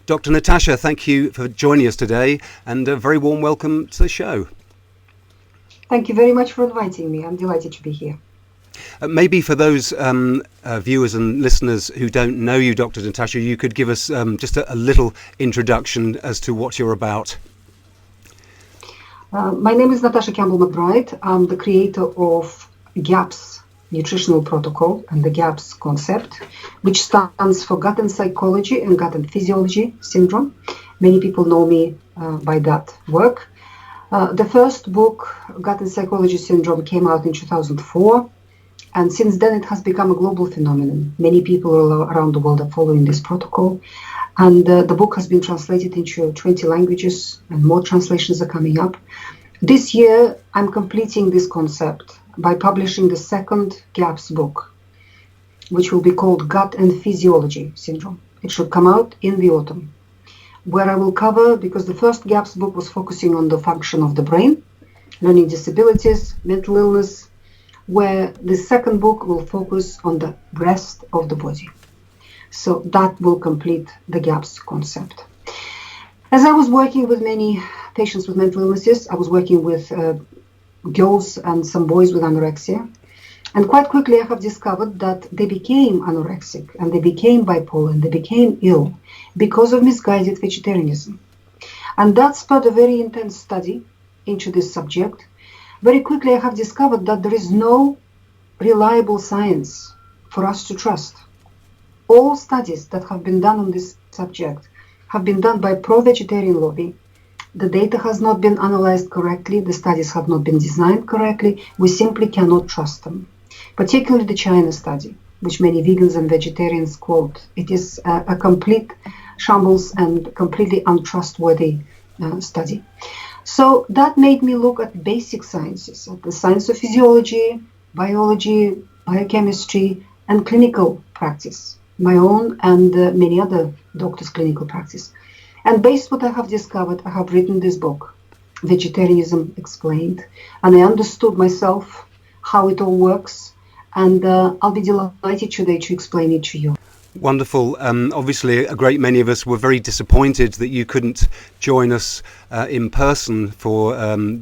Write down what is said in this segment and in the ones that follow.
Dr. Natasha, thank you for joining us today, and a very warm welcome to the show. Thank you very much for inviting me. I'm delighted to be here. Maybe for those viewers and listeners who don't know you, Dr. Natasha, you could give us just a little introduction as to what you're about. My name is Natasha Campbell McBride. I'm the creator of GAPS nutritional protocol and the GAPS concept, which stands for Gut and Psychology and Gut and Physiology Syndrome. Many people know me by that work. The first book, Gut and Psychology Syndrome, came out in 2004. And since then, it has become a global phenomenon. Many people all around the world are following this protocol. And the book has been translated into 20 languages, and more translations are coming up. This year, I'm completing this concept by publishing the second GAPS book, which will be called Gut and Physiology Syndrome. It should come out in the autumn, where I will cover, because the first GAPS book was focusing on the function of the brain, learning disabilities, mental illness, where the second book will focus on the rest of the body. So that will complete the GAPS concept. As I was working with many patients with mental illnesses, I was working with girls and some boys with anorexia. And quite quickly I have discovered that they became anorexic and they became bipolar and they became ill because of misguided vegetarianism. And that spurred a very intense study into this subject. Very quickly I have discovered that there is no reliable science for us to trust. All studies that have been done on this subject have been done by pro-vegetarian lobby. The data has not been analyzed correctly. The studies have not been designed correctly. We simply cannot trust them. Particularly the China study, which many vegans and vegetarians quote. It is a complete shambles and completely untrustworthy study. So that made me look at basic sciences, at the science of physiology, biology, biochemistry, and clinical practice, my own and many other doctors' clinical practice. And based on what I have discovered, I have written this book, Vegetarianism Explained, and I understood myself how it all works, and I'll be delighted today to explain it to you. Wonderful. Obviously, a great many of us were very disappointed that you couldn't join us in person for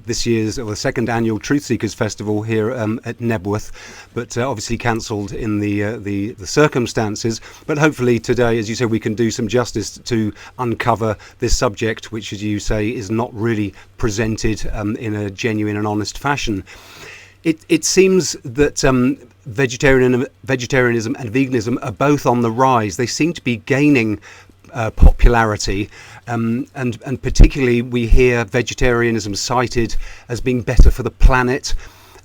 this year's or the second annual Truth Seekers Festival here at Nebworth, but obviously cancelled in the circumstances. But hopefully today, as you say, we can do some justice to uncover this subject, which, as you say, is not really presented in a genuine and honest fashion. It seems that vegetarianism and veganism are both on the rise. They seem to be gaining popularity, and particularly we hear vegetarianism cited as being better for the planet,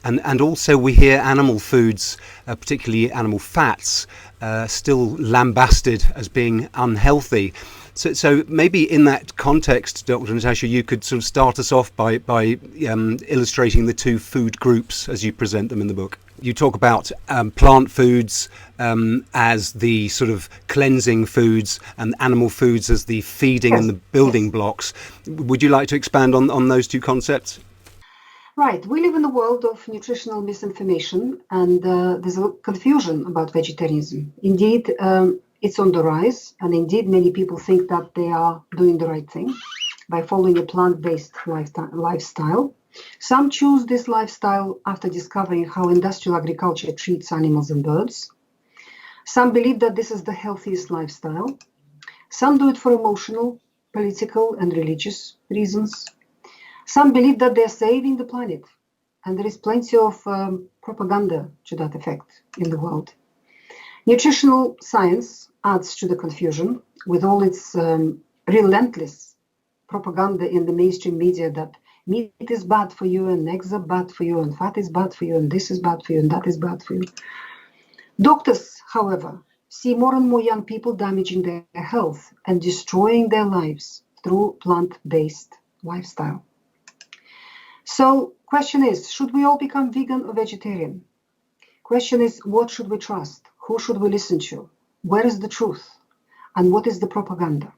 and also we hear animal foods, particularly animal fats, still lambasted as being unhealthy. So maybe in that context, Dr. Natasha, you could sort of start us off by illustrating the two food groups as you present them in the book. You talk about plant foods as the sort of cleansing foods and animal foods as the feeding and the building blocks. Would you like to expand on those two concepts? Right. We live in a world of nutritional misinformation, and there's a confusion about vegetarianism. Indeed, it's on the rise, and indeed many people think that they are doing the right thing by following a plant-based lifestyle. Some choose this lifestyle after discovering how industrial agriculture treats animals and birds. Some believe that this is the healthiest lifestyle. Some do it for emotional, political, and religious reasons. Some believe that they're saving the planet, and there is plenty of propaganda to that effect in the world. Nutritional science adds to the confusion with all its relentless propaganda in the mainstream media that meat is bad for you, and eggs are bad for you, and fat is bad for you, and this is bad for you, and that is bad for you. Doctors, however, see more and more young people damaging their health and destroying their lives through plant-based lifestyle. So, question is, should we all become vegan or vegetarian? Question is, what should we trust? Who should we listen to? Where is the truth? And what is the propaganda?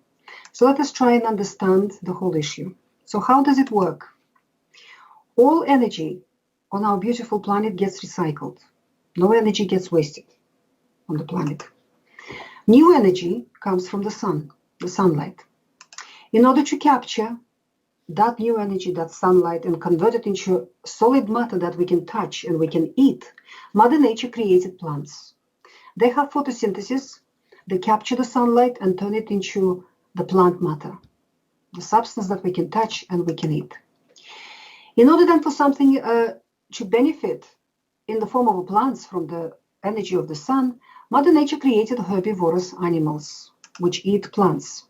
So let us try and understand the whole issue. So how does it work? All energy on our beautiful planet gets recycled. No energy gets wasted on the planet. New energy comes from the sun, the sunlight. In order to capture that new energy, that sunlight, and convert it into solid matter that we can touch and we can eat, Mother Nature created plants. They have photosynthesis. They capture the sunlight and turn it into the plant matter, the substance that we can touch and we can eat. In order then for something to benefit in the form of plants from the energy of the sun, Mother Nature created herbivorous animals which eat plants.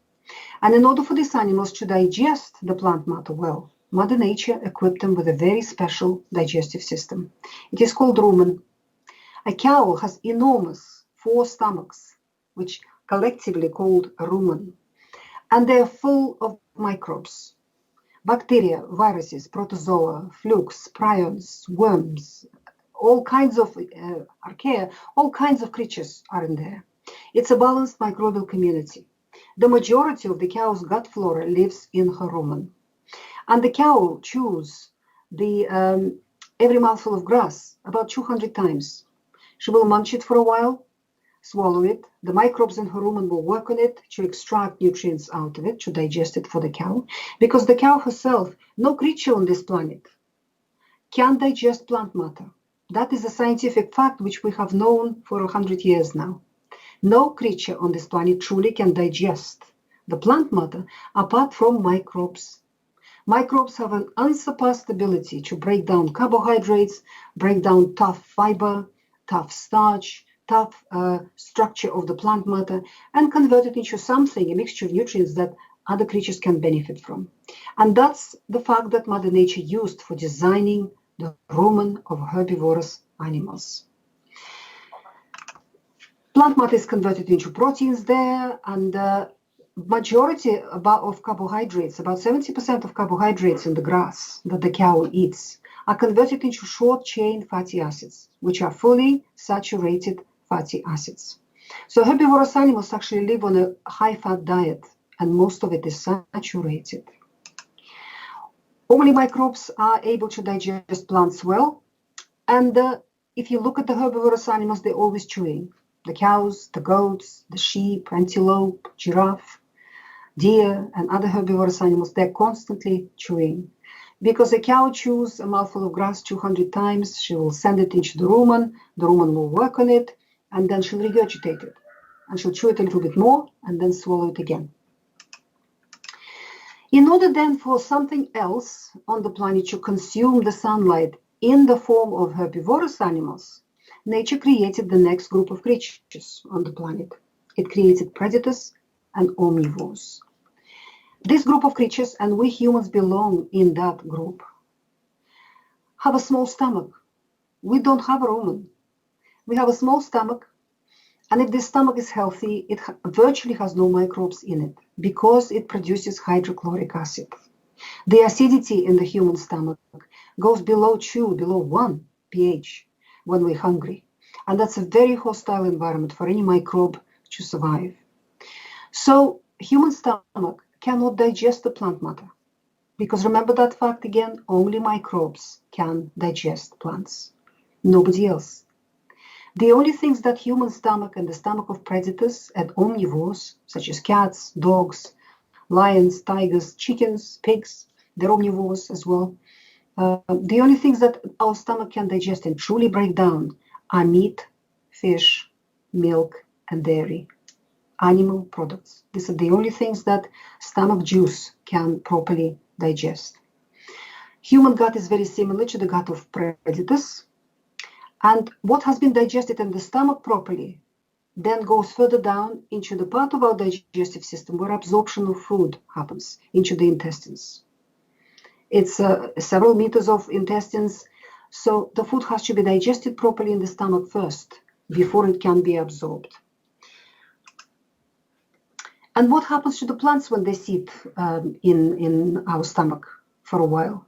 And in order for these animals to digest the plant matter well, Mother Nature equipped them with a very special digestive system. It is called rumen. A cow has enormous 4 stomachs, which collectively called rumen, and they are full of microbes, bacteria, viruses, protozoa, flukes, prions, worms, all kinds of archaea, all kinds of creatures are in there. It's a balanced microbial community. The majority of the cow's gut flora lives in her rumen. And the cow chews every mouthful of grass about 200 times. She will munch it for a while, swallow it. The microbes in her rumen will work on it to extract nutrients out of it, to digest it for the cow. Because the cow herself, no creature on this planet, can digest plant matter. That is a scientific fact which we have known for 100 years now. No creature on this planet truly can digest the plant matter apart from microbes. Microbes have an unsurpassed ability to break down carbohydrates, break down tough fiber, tough starch, tough structure of the plant matter, and convert it into something, a mixture of nutrients that other creatures can benefit from. And that's the fact that Mother Nature used for designing the rumen of herbivorous animals. Plant matter is converted into proteins there, and the majority of carbohydrates, about 70% of carbohydrates in the grass that the cow eats, are converted into short-chain fatty acids, which are fully saturated fatty acids. So herbivorous animals actually live on a high-fat diet, and most of it is saturated. Only microbes are able to digest plants well, and if you look at the herbivorous animals, they're always chewing. The cows, the goats, the sheep, antelope, giraffe, deer, and other herbivorous animals, they're constantly chewing. Because a cow chews a mouthful of grass 200 times, she will send it into the rumen will work on it, and then she'll regurgitate it. And she'll chew it a little bit more, and then swallow it again. In order then for something else on the planet to consume the sunlight in the form of herbivorous animals, nature created the next group of creatures on the planet. It created predators and omnivores. This group of creatures, and we humans belong in that group, have a small stomach. We don't have a rumen. We have a small stomach, and if this stomach is healthy, it virtually has no microbes in it because it produces hydrochloric acid. The acidity in the human stomach goes below 2, below 1 pH when we're hungry. And that's a very hostile environment for any microbe to survive. So human stomach cannot digest the plant matter. Because remember that fact again, only microbes can digest plants. Nobody else. The only things that human stomach and the stomach of predators and omnivores, such as cats, dogs, lions, tigers, chickens, pigs, they're omnivores as well. The only things that our stomach can digest and truly break down are meat, fish, milk, and dairy, animal products. These are the only things that stomach juice can properly digest. Human gut is very similar to the gut of predators, and what has been digested in the stomach properly then goes further down into the part of our digestive system where absorption of food happens, into the intestines. It's several meters of intestines, so the food has to be digested properly in the stomach first before it can be absorbed. And what happens to the plants when they sit in our stomach for a while?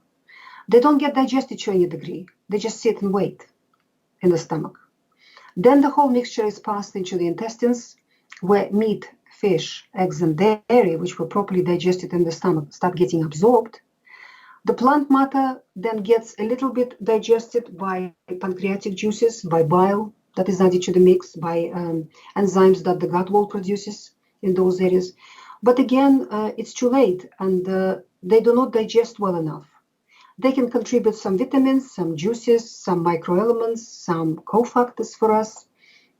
They don't get digested to any degree. They just sit and wait in the stomach. Then the whole mixture is passed into the intestines, where meat, fish, eggs, and dairy, which were properly digested in the stomach, start getting absorbed. The plant matter then gets a little bit digested by pancreatic juices, by bile that is added to the mix, by enzymes that the gut wall produces in those areas. But again, it's too late, and they do not digest well enough. They can contribute some vitamins, some juices, some microelements, some cofactors for us.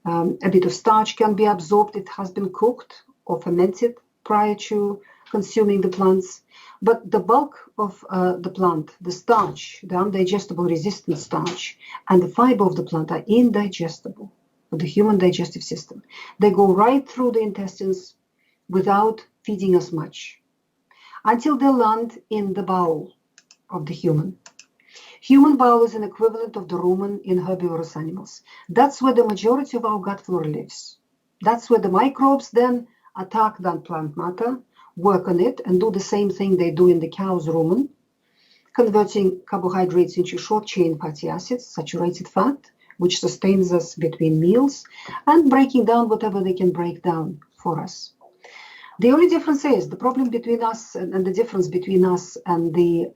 A bit of starch can be absorbed. It has been cooked or fermented prior to consuming the plants. But the bulk of the plant, the starch, the undigestible resistant starch, and the fiber of the plant are indigestible for the human digestive system. They go right through the intestines without feeding us much until they land in the bowel of the human. Human bowel is an equivalent of the rumen in herbivorous animals. That's where the majority of our gut flora lives. That's where the microbes then attack that plant matter, work on it, and do the same thing they do in the cow's rumen, converting carbohydrates into short-chain fatty acids, saturated fat, which sustains us between meals, and breaking down whatever they can break down for us. The only difference is the problem between us and the difference between us and the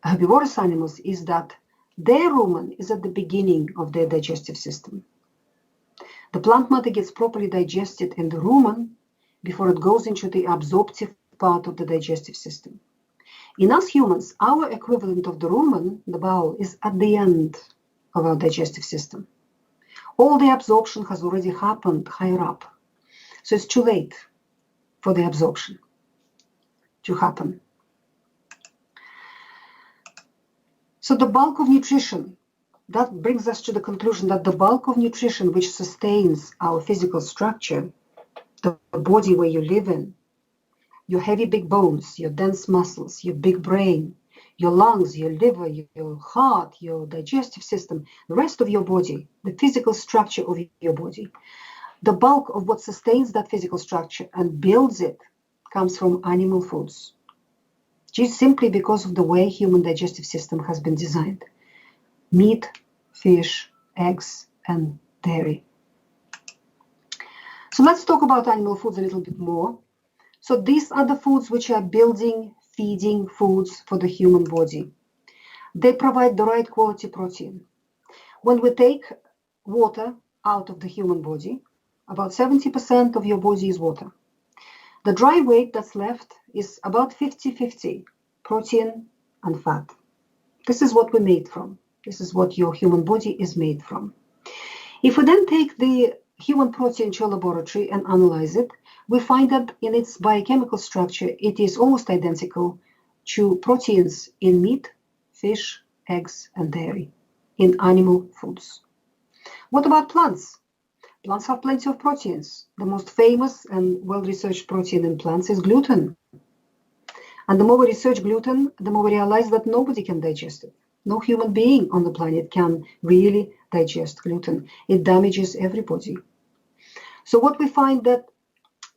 herbivorous animals is that their rumen is at the beginning of their digestive system. The plant matter gets properly digested in the rumen before it goes into the absorptive part of the digestive system. In us humans, our equivalent of the rumen, the bowel, is at the end of our digestive system. All the absorption has already happened higher up. So it's too late for the absorption to happen. So the bulk of nutrition, that brings us to the conclusion that the bulk of nutrition which sustains our physical structure, the body where you live in, your heavy big bones, your dense muscles, your big brain, your lungs, your liver, your heart, your digestive system, the rest of your body, the physical structure of your body, the bulk of what sustains that physical structure and builds it comes from animal foods, just simply because of the way human digestive system has been designed. Meat, fish, eggs, and dairy. So let's talk about animal foods a little bit more. So these are the foods which are building, feeding foods for the human body. They provide the right quality protein. When we take water out of the human body, about 70% of your body is water. The dry weight that's left is about 50-50 protein and fat. This is what we're made from. This is what your human body is made from. If we then take the human protein to a laboratory and analyze it, we find that in its biochemical structure, it is almost identical to proteins in meat, fish, eggs, and dairy, in animal foods. What about plants? Plants have plenty of proteins. The most famous and well-researched protein in plants is gluten. And the more we research gluten, the more we realize that nobody can digest it. No human being on the planet can really digest gluten. It damages everybody. So what we find that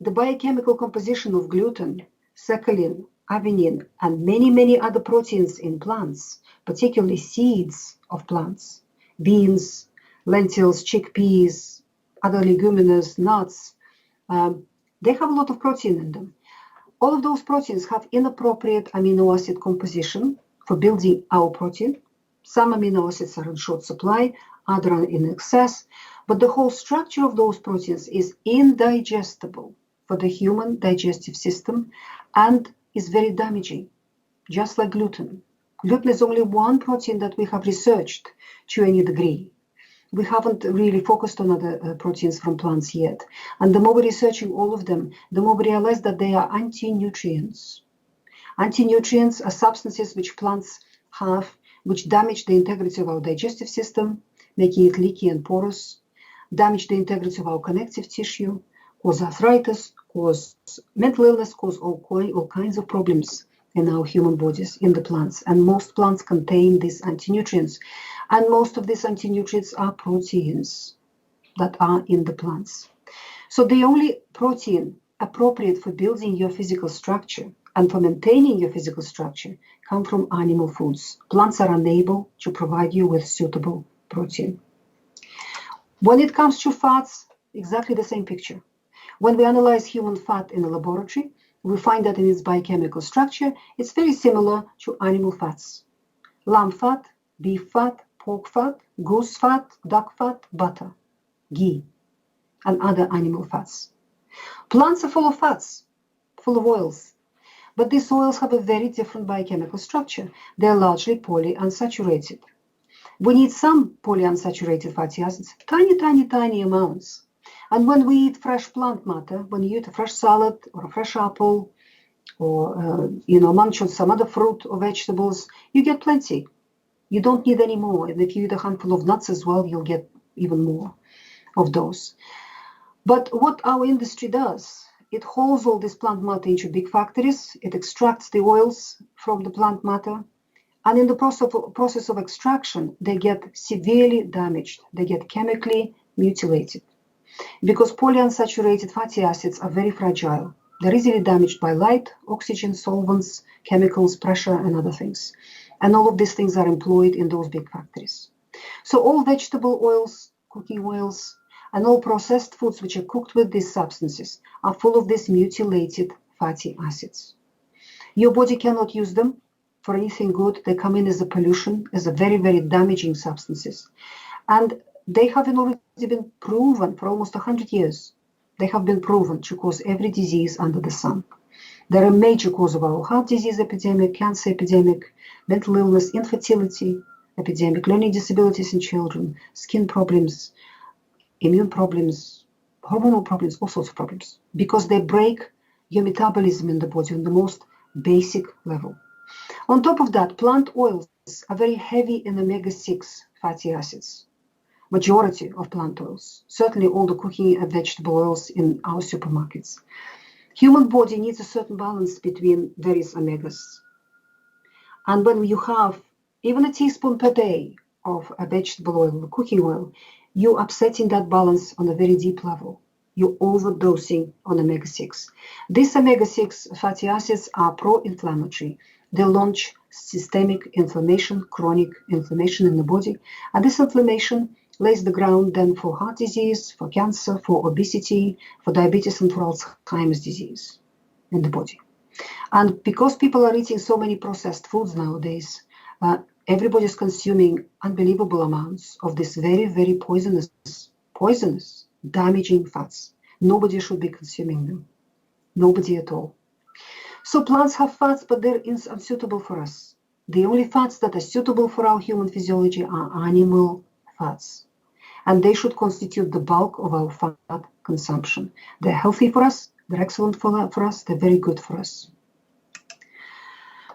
the biochemical composition of gluten, secalin, avenine, and many, many other proteins in plants, particularly seeds of plants, beans, lentils, chickpeas, other leguminous, nuts, they have a lot of protein in them. All of those proteins have inappropriate amino acid composition for building our protein. Some amino acids are in short supply, others are in excess, but the whole structure of those proteins is indigestible for the human digestive system and is very damaging, just like gluten. Gluten is only one protein that we have researched to any degree. We haven't really focused on other proteins from plants yet. And the more we're researching all of them, the more we realize that they are anti-nutrients. Anti-nutrients are substances which plants have, which damage the integrity of our digestive system, making it leaky and porous, damage the integrity of our connective tissue, cause arthritis, cause mental illness, cause all kinds of problems in our human bodies, in the plants. And most plants contain these anti-nutrients. And most of these anti-nutrients are proteins that are in the plants. So the only protein appropriate for building your physical structure and for maintaining your physical structure come from animal foods. Plants are unable to provide you with suitable protein. When it comes to fats, exactly the same picture. When we analyze human fat in a laboratory, we find that in its biochemical structure, it's very similar to animal fats. Lamb fat, beef fat, pork fat, goose fat, duck fat, butter, ghee, and other animal fats. Plants are full of fats, full of oils. But these oils have a very different biochemical structure. They're largely polyunsaturated. We need some polyunsaturated fatty acids, tiny, tiny, tiny amounts. And when we eat fresh plant matter, when you eat a fresh salad or a fresh apple, or munch on some other fruit or vegetables, you get plenty. You don't need any more. And if you eat a handful of nuts as well, you'll get even more of those. But what our industry does, it hauls all this plant matter into big factories, it extracts the oils from the plant matter, and in the process of extraction, they get severely damaged. They get chemically mutilated. Because polyunsaturated fatty acids are very fragile. They're easily damaged by light, oxygen, solvents, chemicals, pressure, and other things. And all of these things are employed in those big factories. So all vegetable oils, cooking oils, and all processed foods which are cooked with these substances are full of these mutilated fatty acids. Your body cannot use them for anything good. They come in as a pollution, as a very, very damaging substances. And they have already been proven for almost 100 years. They have been proven to cause every disease under the sun. They're a major cause of our heart disease epidemic, cancer epidemic, mental illness, infertility epidemic, learning disabilities in children, skin problems, immune problems, hormonal problems, all sorts of problems, because they break your metabolism in the body on the most basic level. On top of that, plant oils are very heavy in omega-6 fatty acids. Majority of plant oils, certainly all the cooking and vegetable oils in our supermarkets. Human body needs a certain balance between various omegas. And when you have even a teaspoon per day of a vegetable oil, cooking oil, you're upsetting that balance on a very deep level. You're overdosing on omega-6. These omega-6 fatty acids are pro-inflammatory. They launch systemic inflammation, chronic inflammation in the body. And this inflammation lays the ground then for heart disease, for cancer, for obesity, for diabetes, and for Alzheimer's disease in the body. And because people are eating so many processed foods nowadays, everybody's consuming unbelievable amounts of this very, very poisonous, damaging fats. Nobody should be consuming them. Nobody at all. So plants have fats, but they're unsuitable for us. The only fats that are suitable for our human physiology are animal fats. And they should constitute the bulk of our fat consumption. They're healthy for us, they're excellent for us, they're very good for us.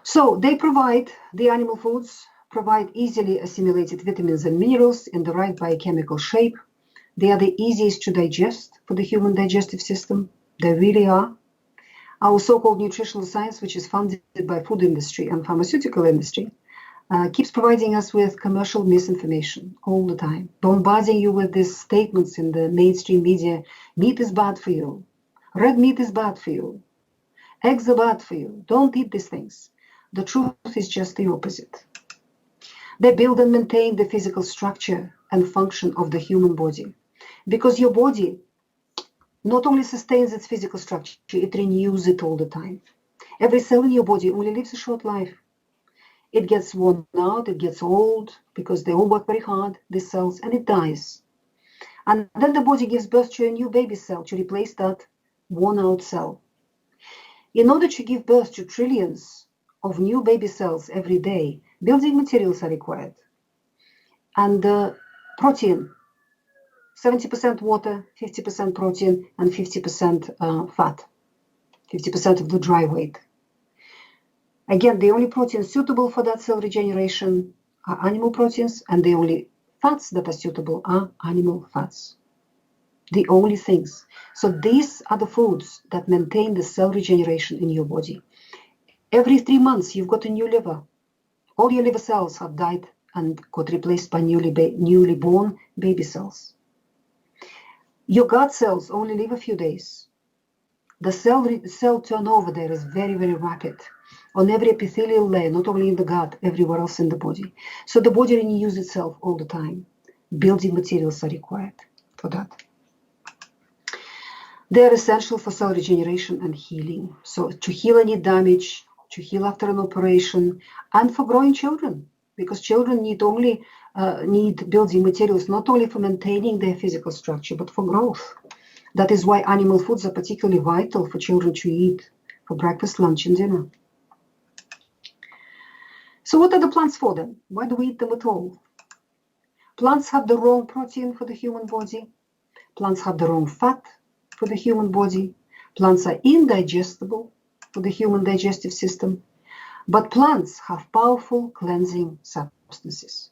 So they provide, the animal foods provide easily assimilated vitamins and minerals in the right biochemical shape. They are the easiest to digest for the human digestive system. They really are. Our so-called nutritional science, which is funded by food industry and pharmaceutical industry, keeps providing us with commercial misinformation all the time, bombarding you with these statements in the mainstream media. Meat is bad for you. Red meat is bad for you. Eggs are bad for you. Don't eat these things. The truth is just the opposite. They build and maintain the physical structure and function of the human body. Because your body not only sustains its physical structure, it renews it all the time. Every cell in your body only lives a short life. It gets worn out, it gets old, because they all work very hard, these cells, and it dies. And then the body gives birth to a new baby cell to replace that worn out cell. In order to give birth to trillions of new baby cells every day, building materials are required. And protein, 70% water, 50% protein, and 50% fat, 50% of the dry weight. Again, the only proteins suitable for that cell regeneration are animal proteins, and the only fats that are suitable are animal fats. The only things. So these are the foods that maintain the cell regeneration in your body. Every 3 months, you've got a new liver. All your liver cells have died and got replaced by newly born baby cells. Your gut cells only live a few days. The cell turnover there is very, very rapid on every epithelial layer, not only in the gut, everywhere else in the body. So the body renews itself all the time. Building materials are required for that. They are essential for cell regeneration and healing. So to heal any damage, to heal after an operation, and for growing children, because children need building materials not only for maintaining their physical structure, but for growth. That is why animal foods are particularly vital for children to eat for breakfast, lunch, and dinner. So what are the plants for then? Why do we eat them at all? Plants have the wrong protein for the human body. Plants have the wrong fat for the human body. Plants are indigestible for the human digestive system. But plants have powerful cleansing substances.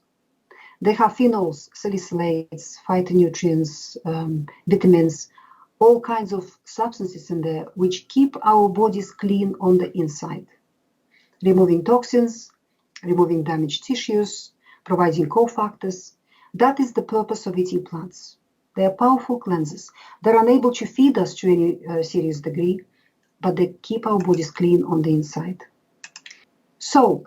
They have phenols, salicylates, phytonutrients, vitamins, all kinds of substances in there which keep our bodies clean on the inside, removing toxins, removing damaged tissues, providing cofactors. That is the purpose of eating plants. They are powerful cleansers. They're unable to feed us to any serious degree, but they keep our bodies clean on the inside. So,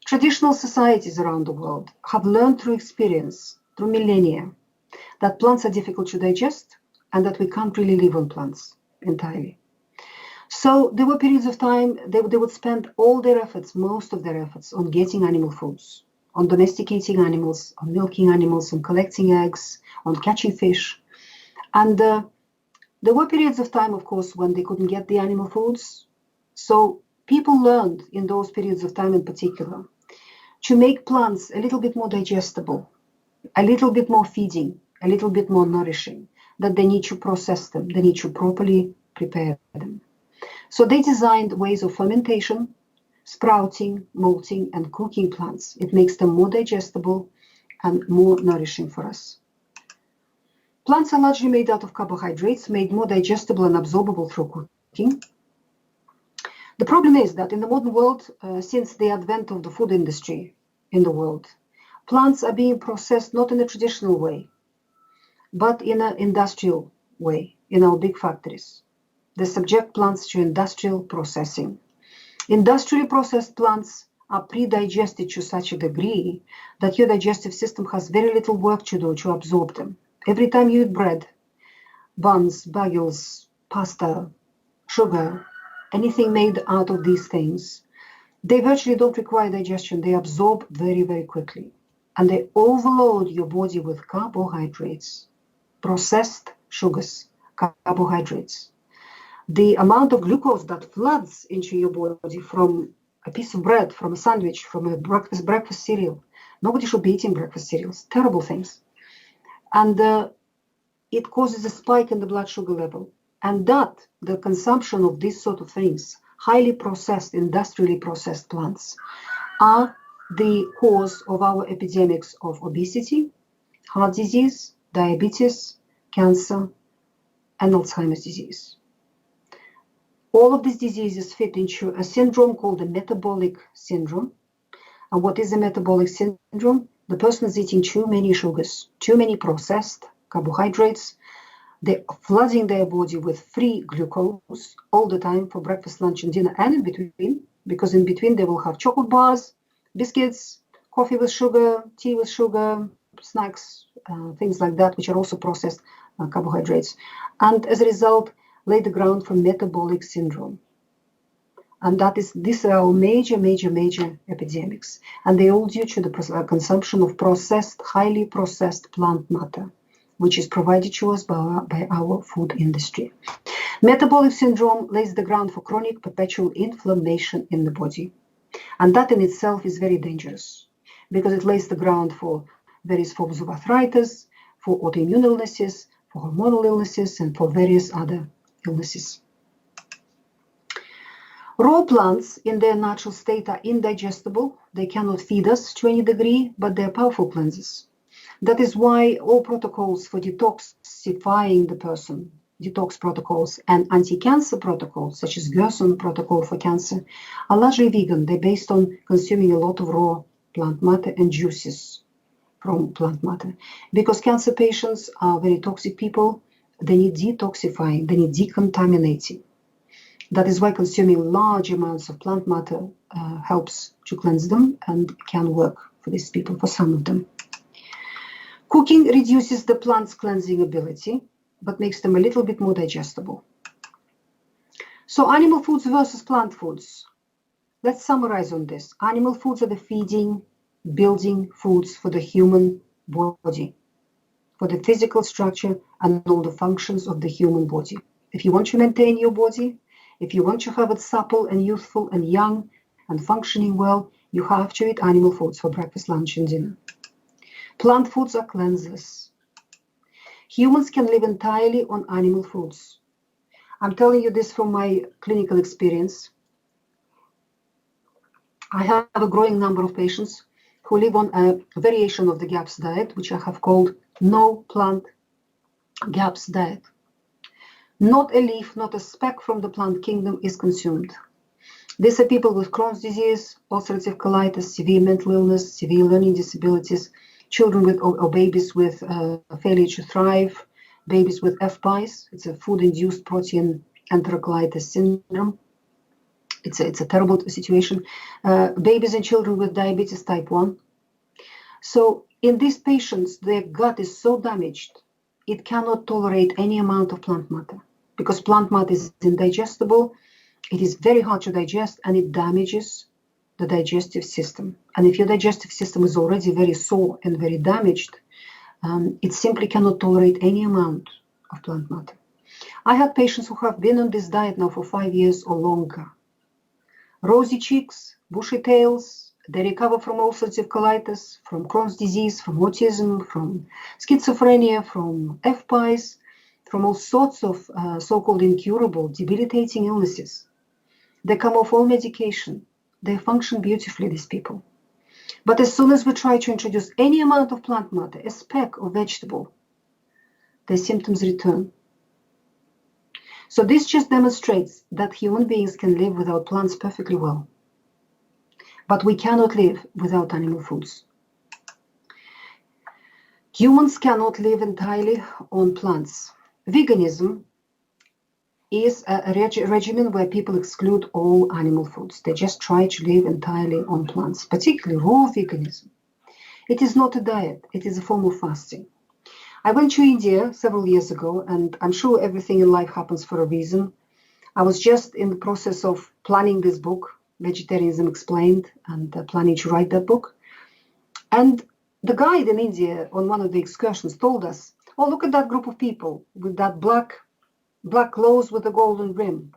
traditional societies around the world have learned through experience, through millennia, that plants are difficult to digest and that we can't really live on plants entirely. So there were periods of time they would spend all their efforts, most of their efforts, on getting animal foods, on domesticating animals, on milking animals, on collecting eggs, on catching fish. And there were periods of time, of course, when they couldn't get the animal foods. So people learned in those periods of time in particular to make plants a little bit more digestible, a little bit more feeding, a little bit more nourishing, that they need to process them, they need to properly prepare them. So they designed ways of fermentation, sprouting, molting, and cooking plants. It makes them more digestible and more nourishing for us. Plants are largely made out of carbohydrates, made more digestible and absorbable through cooking. The problem is that in the modern world, since the advent of the food industry in the world, plants are being processed not in a traditional way, but in an industrial way, in our big factories. They subject plants to industrial processing. Industrially processed plants are pre-digested to such a degree that your digestive system has very little work to do to absorb them. Every time you eat bread, buns, bagels, pasta, sugar, anything made out of these things, they virtually don't require digestion. They absorb very, very quickly. And they overload your body with carbohydrates, processed sugars, carbohydrates. The amount of glucose that floods into your body from a piece of bread, from a sandwich, from a breakfast cereal. Nobody should be eating breakfast cereals. Terrible things. And it causes a spike in the blood sugar level. And that, the consumption of these sort of things, highly processed, industrially processed plants, are the cause of our epidemics of obesity, heart disease, diabetes, cancer, and Alzheimer's disease. All of these diseases fit into a syndrome called the metabolic syndrome. And what is a metabolic syndrome? The person is eating too many sugars, too many processed carbohydrates. They're flooding their body with free glucose all the time for breakfast, lunch, and dinner, and in between, because in between they will have chocolate bars, biscuits, coffee with sugar, tea with sugar, snacks, things like that, which are also processed carbohydrates. And as a result, lay the ground for metabolic syndrome. And these are our major epidemics. And they all due to the consumption of processed, highly processed plant matter, which is provided to us by our food industry. Metabolic syndrome lays the ground for chronic perpetual inflammation in the body. And that in itself is very dangerous because it lays the ground for various forms of arthritis, for autoimmune illnesses, for hormonal illnesses, and for various other illnesses. Raw plants in their natural state are indigestible. They cannot feed us to any degree, but they're powerful cleansers. That is why all protocols for detoxifying the person, detox protocols and anti-cancer protocols, such as Gerson protocol for cancer, are largely vegan. They're based on consuming a lot of raw plant matter and juices from plant matter. Because cancer patients are very toxic people, they need detoxifying, they need decontaminating. That is why consuming large amounts of plant matter helps to cleanse them and can work for these people, for some of them. Cooking reduces the plant's cleansing ability, but makes them a little bit more digestible. So animal foods versus plant foods. Let's summarize on this. Animal foods are the feeding, building foods for the human body, for the physical structure and all the functions of the human body. If you want to maintain your body, if you want to have it supple and youthful and young and functioning well, you have to eat animal foods for breakfast, lunch, and dinner. Plant foods are cleansers. Humans can live entirely on animal foods. I'm telling you this from my clinical experience. I have a growing number of patients who live on a variation of the GAPS diet, which I have called no plant GAPS diet. Not a leaf, not a speck from the plant kingdom is consumed. These are people with Crohn's disease, ulcerative colitis, severe mental illness, severe learning disabilities, children with or babies with failure to thrive, babies with FPIES. It's a food-induced protein enterocolitis syndrome. It's a terrible situation. Babies and children with diabetes type 1. So in these patients, their gut is so damaged, it cannot tolerate any amount of plant matter because plant matter is indigestible. It is very hard to digest and it damages the digestive system. And if your digestive system is already very sore and very damaged, it simply cannot tolerate any amount of plant matter. I had patients who have been on this diet now for 5 years or longer. Rosy cheeks, bushy tails, they recover from ulcerative colitis, from Crohn's disease, from autism, from schizophrenia, from FPIES, from all sorts of so-called incurable, debilitating illnesses. They come off all medication. They function beautifully, these people. But as soon as we try to introduce any amount of plant matter, a speck of vegetable, their symptoms return. So this just demonstrates that human beings can live without plants perfectly well. But we cannot live without animal foods. Humans cannot live entirely on plants. Veganism is a regimen where people exclude all animal foods. They just try to live entirely on plants, particularly raw veganism. It is not a diet, it is a form of fasting. I went to India several years ago, and I'm sure everything in life happens for a reason. I was just in the process of planning this book, Vegetarianism Explained, and planning to write that book. And the guide in India on one of the excursions told us, oh, look at that group of people with that black clothes with a golden rim.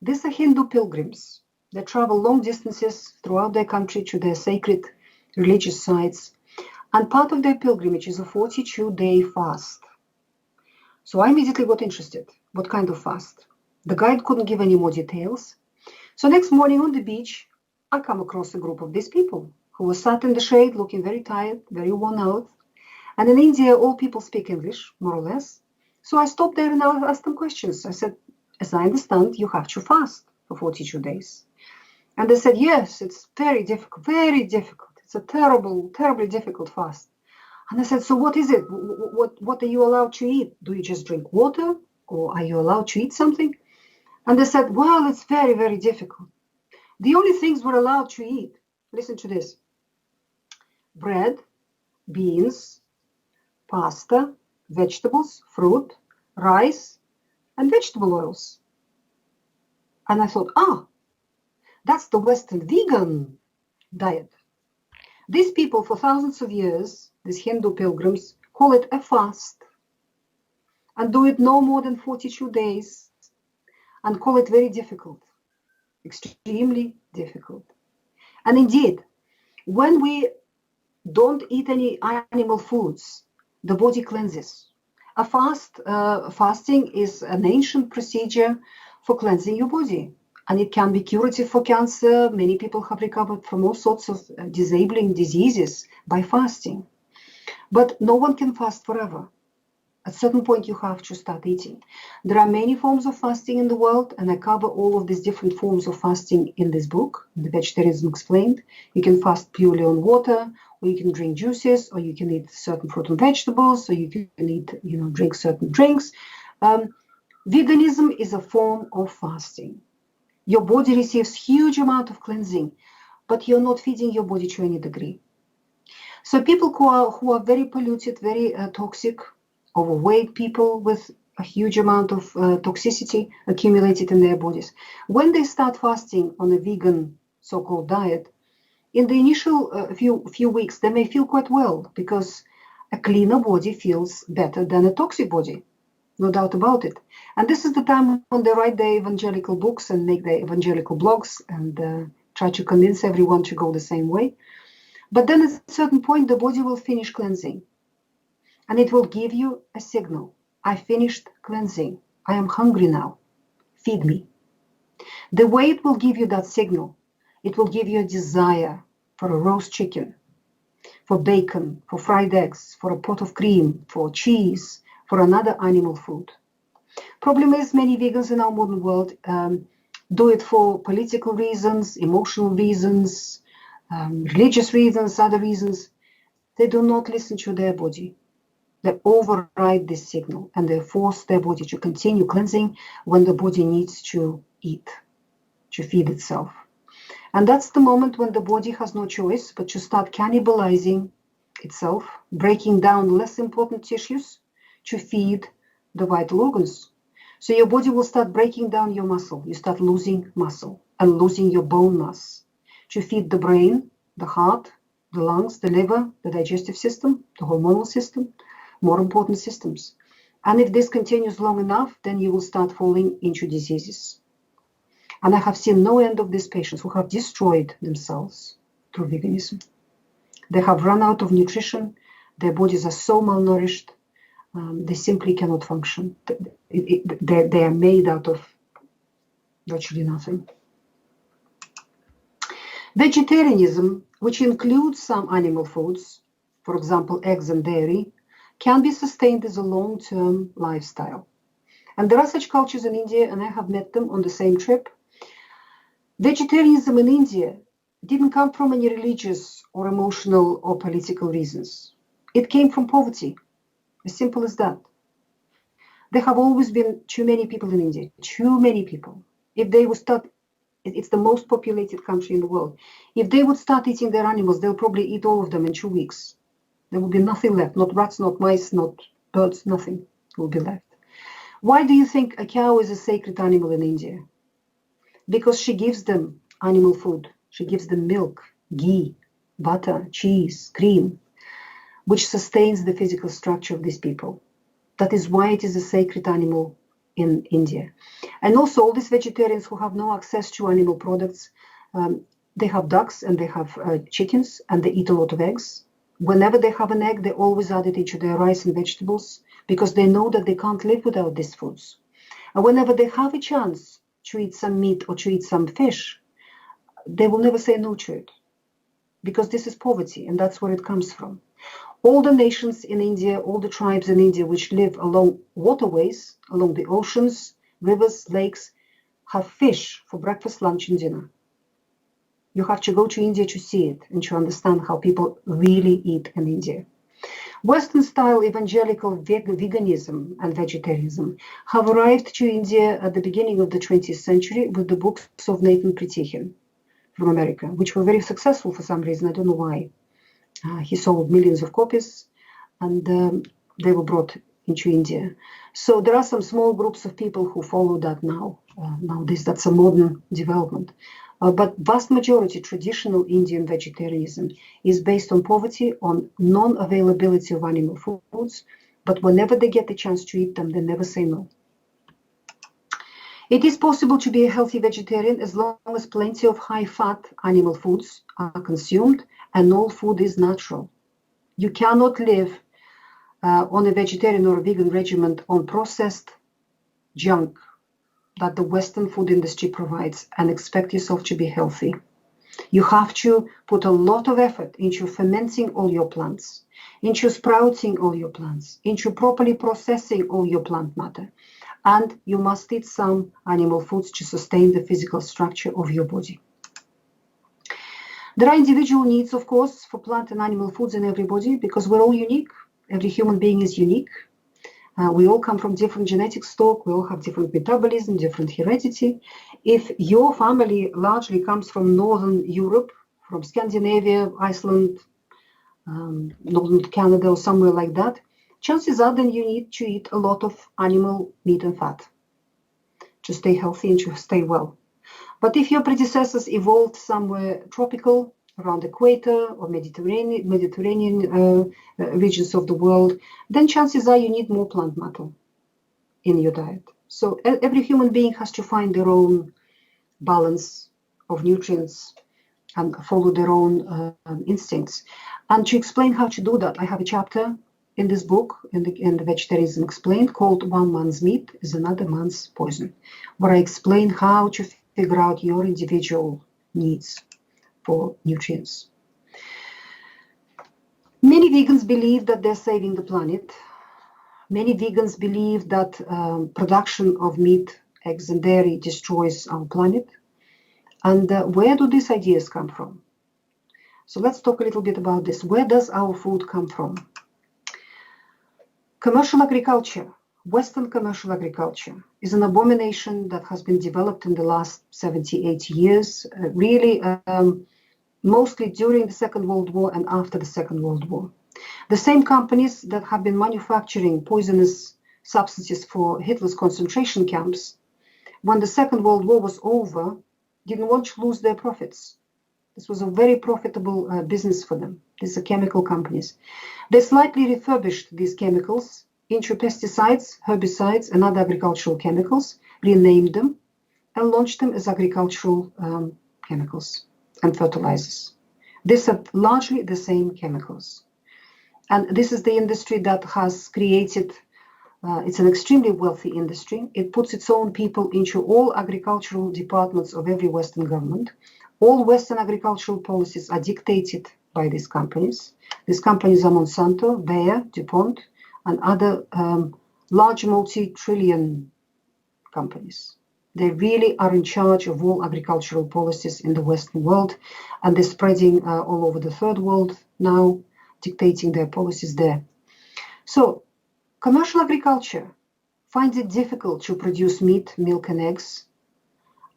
These are Hindu pilgrims. They travel long distances throughout their country to their sacred religious sites. And part of their pilgrimage is a 42-day fast. So I immediately got interested. What kind of fast? The guide couldn't give any more details. So next morning on the beach, I come across a group of these people who were sat in the shade, looking very tired, very worn out. And in India, all people speak English, more or less. So I stopped there and I asked them questions. I said, as I understand, you have to fast for 42 days. And they said, yes, it's very difficult, very difficult. It's a terribly difficult fast. And I said, so what is it? What are you allowed to eat? Do you just drink water? Or are you allowed to eat something? And they said, well, it's very, very difficult. The only things we're allowed to eat, listen to this, bread, beans, pasta, vegetables, fruit, rice, and vegetable oils. And I thought, that's the Western vegan diet. These people for thousands of years, these Hindu pilgrims, call it a fast and do it no more than 42 days and call it very difficult, extremely difficult. And indeed, when we don't eat any animal foods, the body cleanses. A fasting is an ancient procedure for cleansing your body. And it can be curative for cancer. Many people have recovered from all sorts of disabling diseases by fasting. But no one can fast forever. At a certain point, you have to start eating. There are many forms of fasting in the world, and I cover all of these different forms of fasting in this book, The Vegetarianism Explained. You can fast purely on water, or you can drink juices, or you can eat certain fruit and vegetables, or you can eat, drink certain drinks. Veganism is a form of fasting. Your body receives huge amount of cleansing, but you're not feeding your body to any degree. So people who are very polluted, very toxic, overweight people with a huge amount of toxicity accumulated in their bodies, when they start fasting on a vegan so-called diet, in the initial few weeks, they may feel quite well because A cleaner body feels better than a toxic body, no doubt about it. And this is the time when they write their evangelical books and make their evangelical blogs and try to convince everyone to go the same way. But then at a certain point, the body will finish cleansing. And it will give you a signal. I finished cleansing. I am hungry now. Feed me. The way it will give you that signal, it will give you a desire for a roast chicken, for bacon, for fried eggs, for a pot of cream, for cheese, for another animal food. Problem is, many vegans in our modern world do it for political reasons, emotional reasons, religious reasons, other reasons. They do not listen to their body. They override this signal and they force their body to continue cleansing when the body needs to eat, to feed itself. And that's the moment when the body has no choice but to start cannibalizing itself, breaking down less important tissues to feed the vital organs. So your body will start breaking down your muscle. You start losing muscle and losing your bone mass to feed the brain, the heart, the lungs, the liver, the digestive system, the hormonal system, more important systems. And if this continues long enough, then you will start falling into diseases. And I have seen no end of these patients who have destroyed themselves through veganism. They have run out of nutrition. Their bodies are so malnourished. They simply cannot function. They are made out of virtually nothing. Vegetarianism, which includes some animal foods, for example, eggs and dairy, can be sustained as a long-term lifestyle. And there are such cultures in India, and I have met them on the same trip. Vegetarianism in India didn't come from any religious or emotional or political reasons. It came from poverty, as simple as that. There have always been too many people in India, too many people. If they would start, it's the most populated country in the world. If they would start eating their animals, they'll probably eat all of them in 2 weeks. There will be nothing left, not rats, not mice, not birds, nothing will be left. Why do you think a cow is a sacred animal in India? Because she gives them animal food. She gives them milk, ghee, butter, cheese, cream, which sustains the physical structure of these people. That is why it is a sacred animal in India. And also all these vegetarians who have no access to animal products, they have ducks and they have chickens and they eat a lot of eggs. Whenever they have an egg, they always add it into their rice and vegetables because they know that they can't live without these foods. And whenever they have a chance to eat some meat or to eat some fish, they will never say no to it because this is poverty and that's where it comes from. All the nations in India, all the tribes in India which live along waterways, along the oceans, rivers, lakes, have fish for breakfast, lunch, and dinner. You have to go to India to see it and to understand how people really eat in India. Western-style evangelical veganism and vegetarianism have arrived to India at the beginning of the 20th century with the books of Nathan Pritikin from America, which were very successful for some reason. I don't know why. He sold millions of copies and they were brought into India. So there are some small groups of people who follow that now. Nowadays, that's a modern development. But vast majority traditional Indian vegetarianism is based on poverty, on non-availability of animal foods, but whenever they get the chance to eat them, they never say no. It is possible to be a healthy vegetarian as long as plenty of high-fat animal foods are consumed and all food is natural. You cannot live on a vegetarian or a vegan regimen on processed junk that the Western food industry provides and expect yourself to be healthy. You have to put a lot of effort into fermenting all your plants, into sprouting all your plants, into properly processing all your plant matter. And you must eat some animal foods to sustain the physical structure of your body. There are individual needs, of course, for plant and animal foods in everybody because we're all unique. Every human being is unique. We all come from different genetic stock. We all have different metabolism, different heredity. If your family largely comes from Northern Europe, from Scandinavia, Iceland, Northern Canada, or somewhere like that, chances are then you need to eat a lot of animal meat and fat to stay healthy and to stay well. But if your predecessors evolved somewhere tropical, around the equator or Mediterranean regions of the world, then chances are you need more plant matter in your diet. So every human being has to find their own balance of nutrients and follow their own instincts. And to explain how to do that, I have a chapter in this book, in the Vegetarianism Explained, called One Man's Meat is Another Man's Poison, where I explain how to figure out your individual needs for nutrients. Many vegans believe that they're saving the planet. Many vegans believe that production of meat, eggs, and dairy destroys our planet. And where do these ideas come from? So let's talk a little bit about this. Where does our food come from? Commercial agriculture, Western commercial agriculture, is an abomination that has been developed in the last 70, 80 years, really mostly during the Second World War and after the Second World War. The same companies that have been manufacturing poisonous substances for Hitler's concentration camps, when the Second World War was over, didn't want to lose their profits. This was a very profitable business for them. These are chemical companies. They slightly refurbished these chemicals into pesticides, herbicides, and other agricultural chemicals, renamed them, and launched them as agricultural chemicals and fertilizers. These are largely the same chemicals. And this is the industry that has created, it's an extremely wealthy industry. It puts its own people into all agricultural departments of every Western government. All Western agricultural policies are dictated by these companies. These companies are Monsanto, Bayer, DuPont, and other large multi-trillion companies. They really are in charge of all agricultural policies in the Western world, and they're spreading all over the third world now, dictating their policies there. So commercial agriculture finds it difficult to produce meat, milk, and eggs,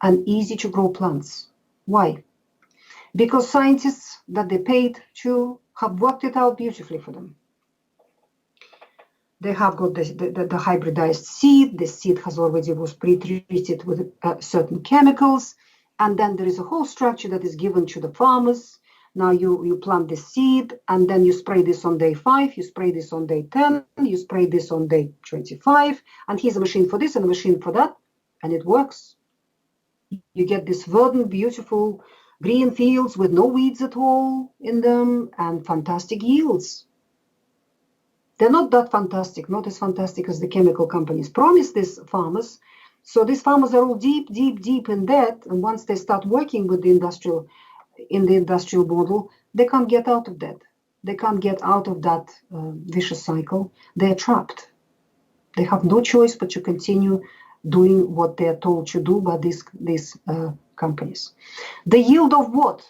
and easy to grow plants. Why? Because scientists that they paid to have worked it out beautifully for them. They have got the hybridized seed. The seed has already was pre-treated with certain chemicals, and then there is a whole structure that is given to the farmers. Now you plant the seed, and then you spray this on day 5, you spray this on day 10, you spray this on day 25, and here's a machine for this and a machine for that, and it works. You get this verdant, beautiful green fields with no weeds at all in them, and fantastic yields. They're not that fantastic, not as fantastic as the chemical companies promise these farmers. So these farmers are all deep in debt, and once they start working with the industrial model, they can't get out of that. They can't get out of that vicious cycle. They're trapped. They have no choice but to continue doing what they're told to do by these companies. The yield of what?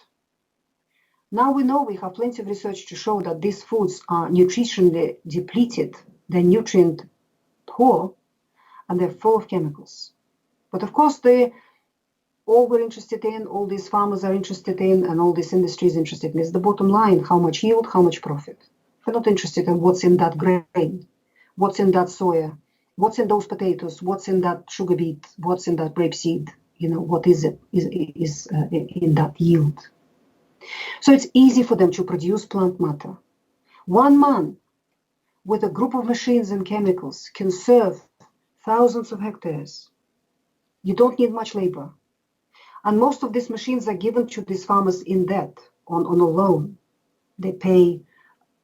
Now we know, we have plenty of research to show that these foods are nutritionally depleted, they're nutrient poor, and they're full of chemicals. But of course, all we're interested in, all these farmers are interested in, and all this industry is interested in is the bottom line: how much yield, how much profit. We're not interested in what's in that grain, what's in that soya, what's in those potatoes, what's in that sugar beet, what's in that grapeseed. What is it is in that yield. So it's easy for them to produce plant matter. One man with a group of machines and chemicals can serve thousands of hectares. You don't need much labor. And most of these machines are given to these farmers in debt, on a loan. They pay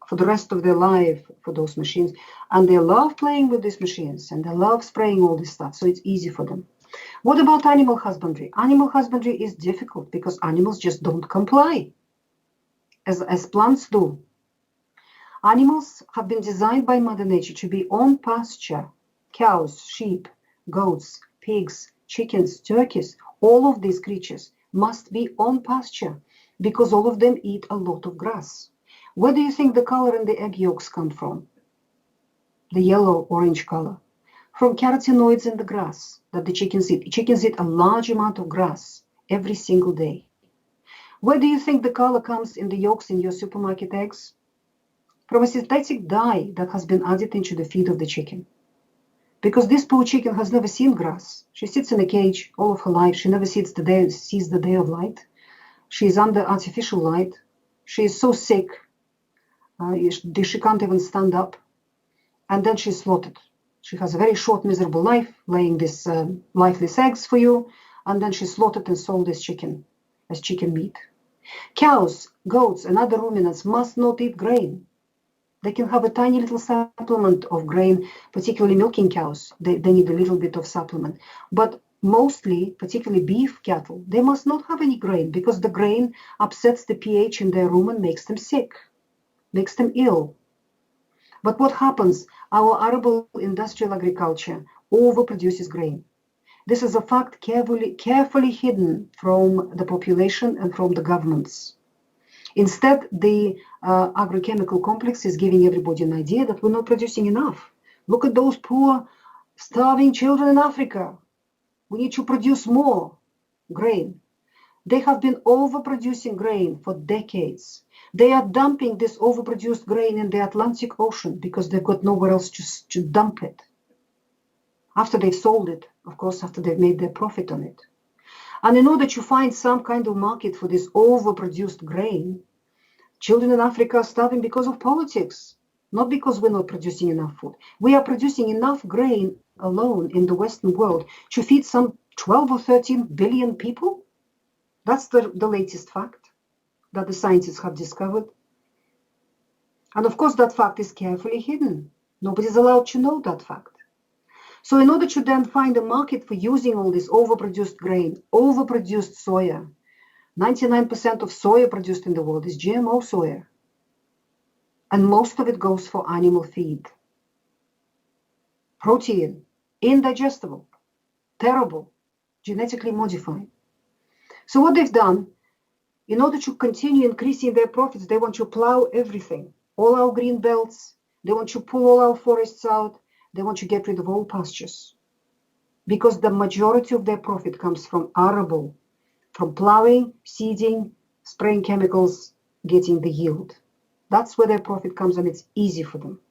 for the rest of their life for those machines. And they love playing with these machines, and they love spraying all this stuff. So it's easy for them. What about animal husbandry? Animal husbandry is difficult because animals just don't comply as plants do. Animals have been designed by Mother Nature to be on pasture. Cows, sheep, goats, pigs, chickens, turkeys, all of these creatures must be on pasture because all of them eat a lot of grass. Where do you think the color in the egg yolks come from? The yellow-orange color. From carotenoids in the grass that the chickens eat. Chickens eat a large amount of grass every single day. Where do you think the color comes in the yolks in your supermarket eggs? From a synthetic dye that has been added into the feed of the chicken. Because this poor chicken has never seen grass. She sits in a cage all of her life. She never sees the day of light. She's under artificial light. She is so sick, she can't even stand up. And then she's slaughtered. She has a very short, miserable life, laying these lifeless eggs for you, and then she's slaughtered and sold as chicken meat. Cows, goats, and other ruminants must not eat grain. They can have a tiny little supplement of grain, particularly milking cows. They need a little bit of supplement. But mostly, particularly beef cattle, they must not have any grain because the grain upsets the pH in their rumen, makes them sick, makes them ill. But what happens? Our arable industrial agriculture overproduces grain. This is a fact carefully hidden from the population and from the governments. Instead, the agrochemical complex is giving everybody an idea that we're not producing enough. Look at those poor, starving children in Africa. We need to produce more grain. They have been overproducing grain for decades. They are dumping this overproduced grain in the Atlantic Ocean because they've got nowhere else to dump it. After they've sold it, of course, after they've made their profit on it. And in order to find some kind of market for this overproduced grain, children in Africa are starving because of politics, not because we're not producing enough food. We are producing enough grain alone in the Western world to feed some 12 or 13 billion people. That's the latest fact that the scientists have discovered. And of course, that fact is carefully hidden. Nobody's allowed to know that fact. So in order to then find a market for using all this overproduced grain, overproduced soya, 99% of soya produced in the world is GMO soya. And most of it goes for animal feed. Protein, indigestible, terrible, genetically modified. So what they've done, in order to continue increasing their profits, they want to plow everything, all our green belts. They want to pull all our forests out. They want to get rid of all pastures. Because the majority of their profit comes from arable, from plowing, seeding, spraying chemicals, getting the yield. That's where their profit comes, and it's easy for them.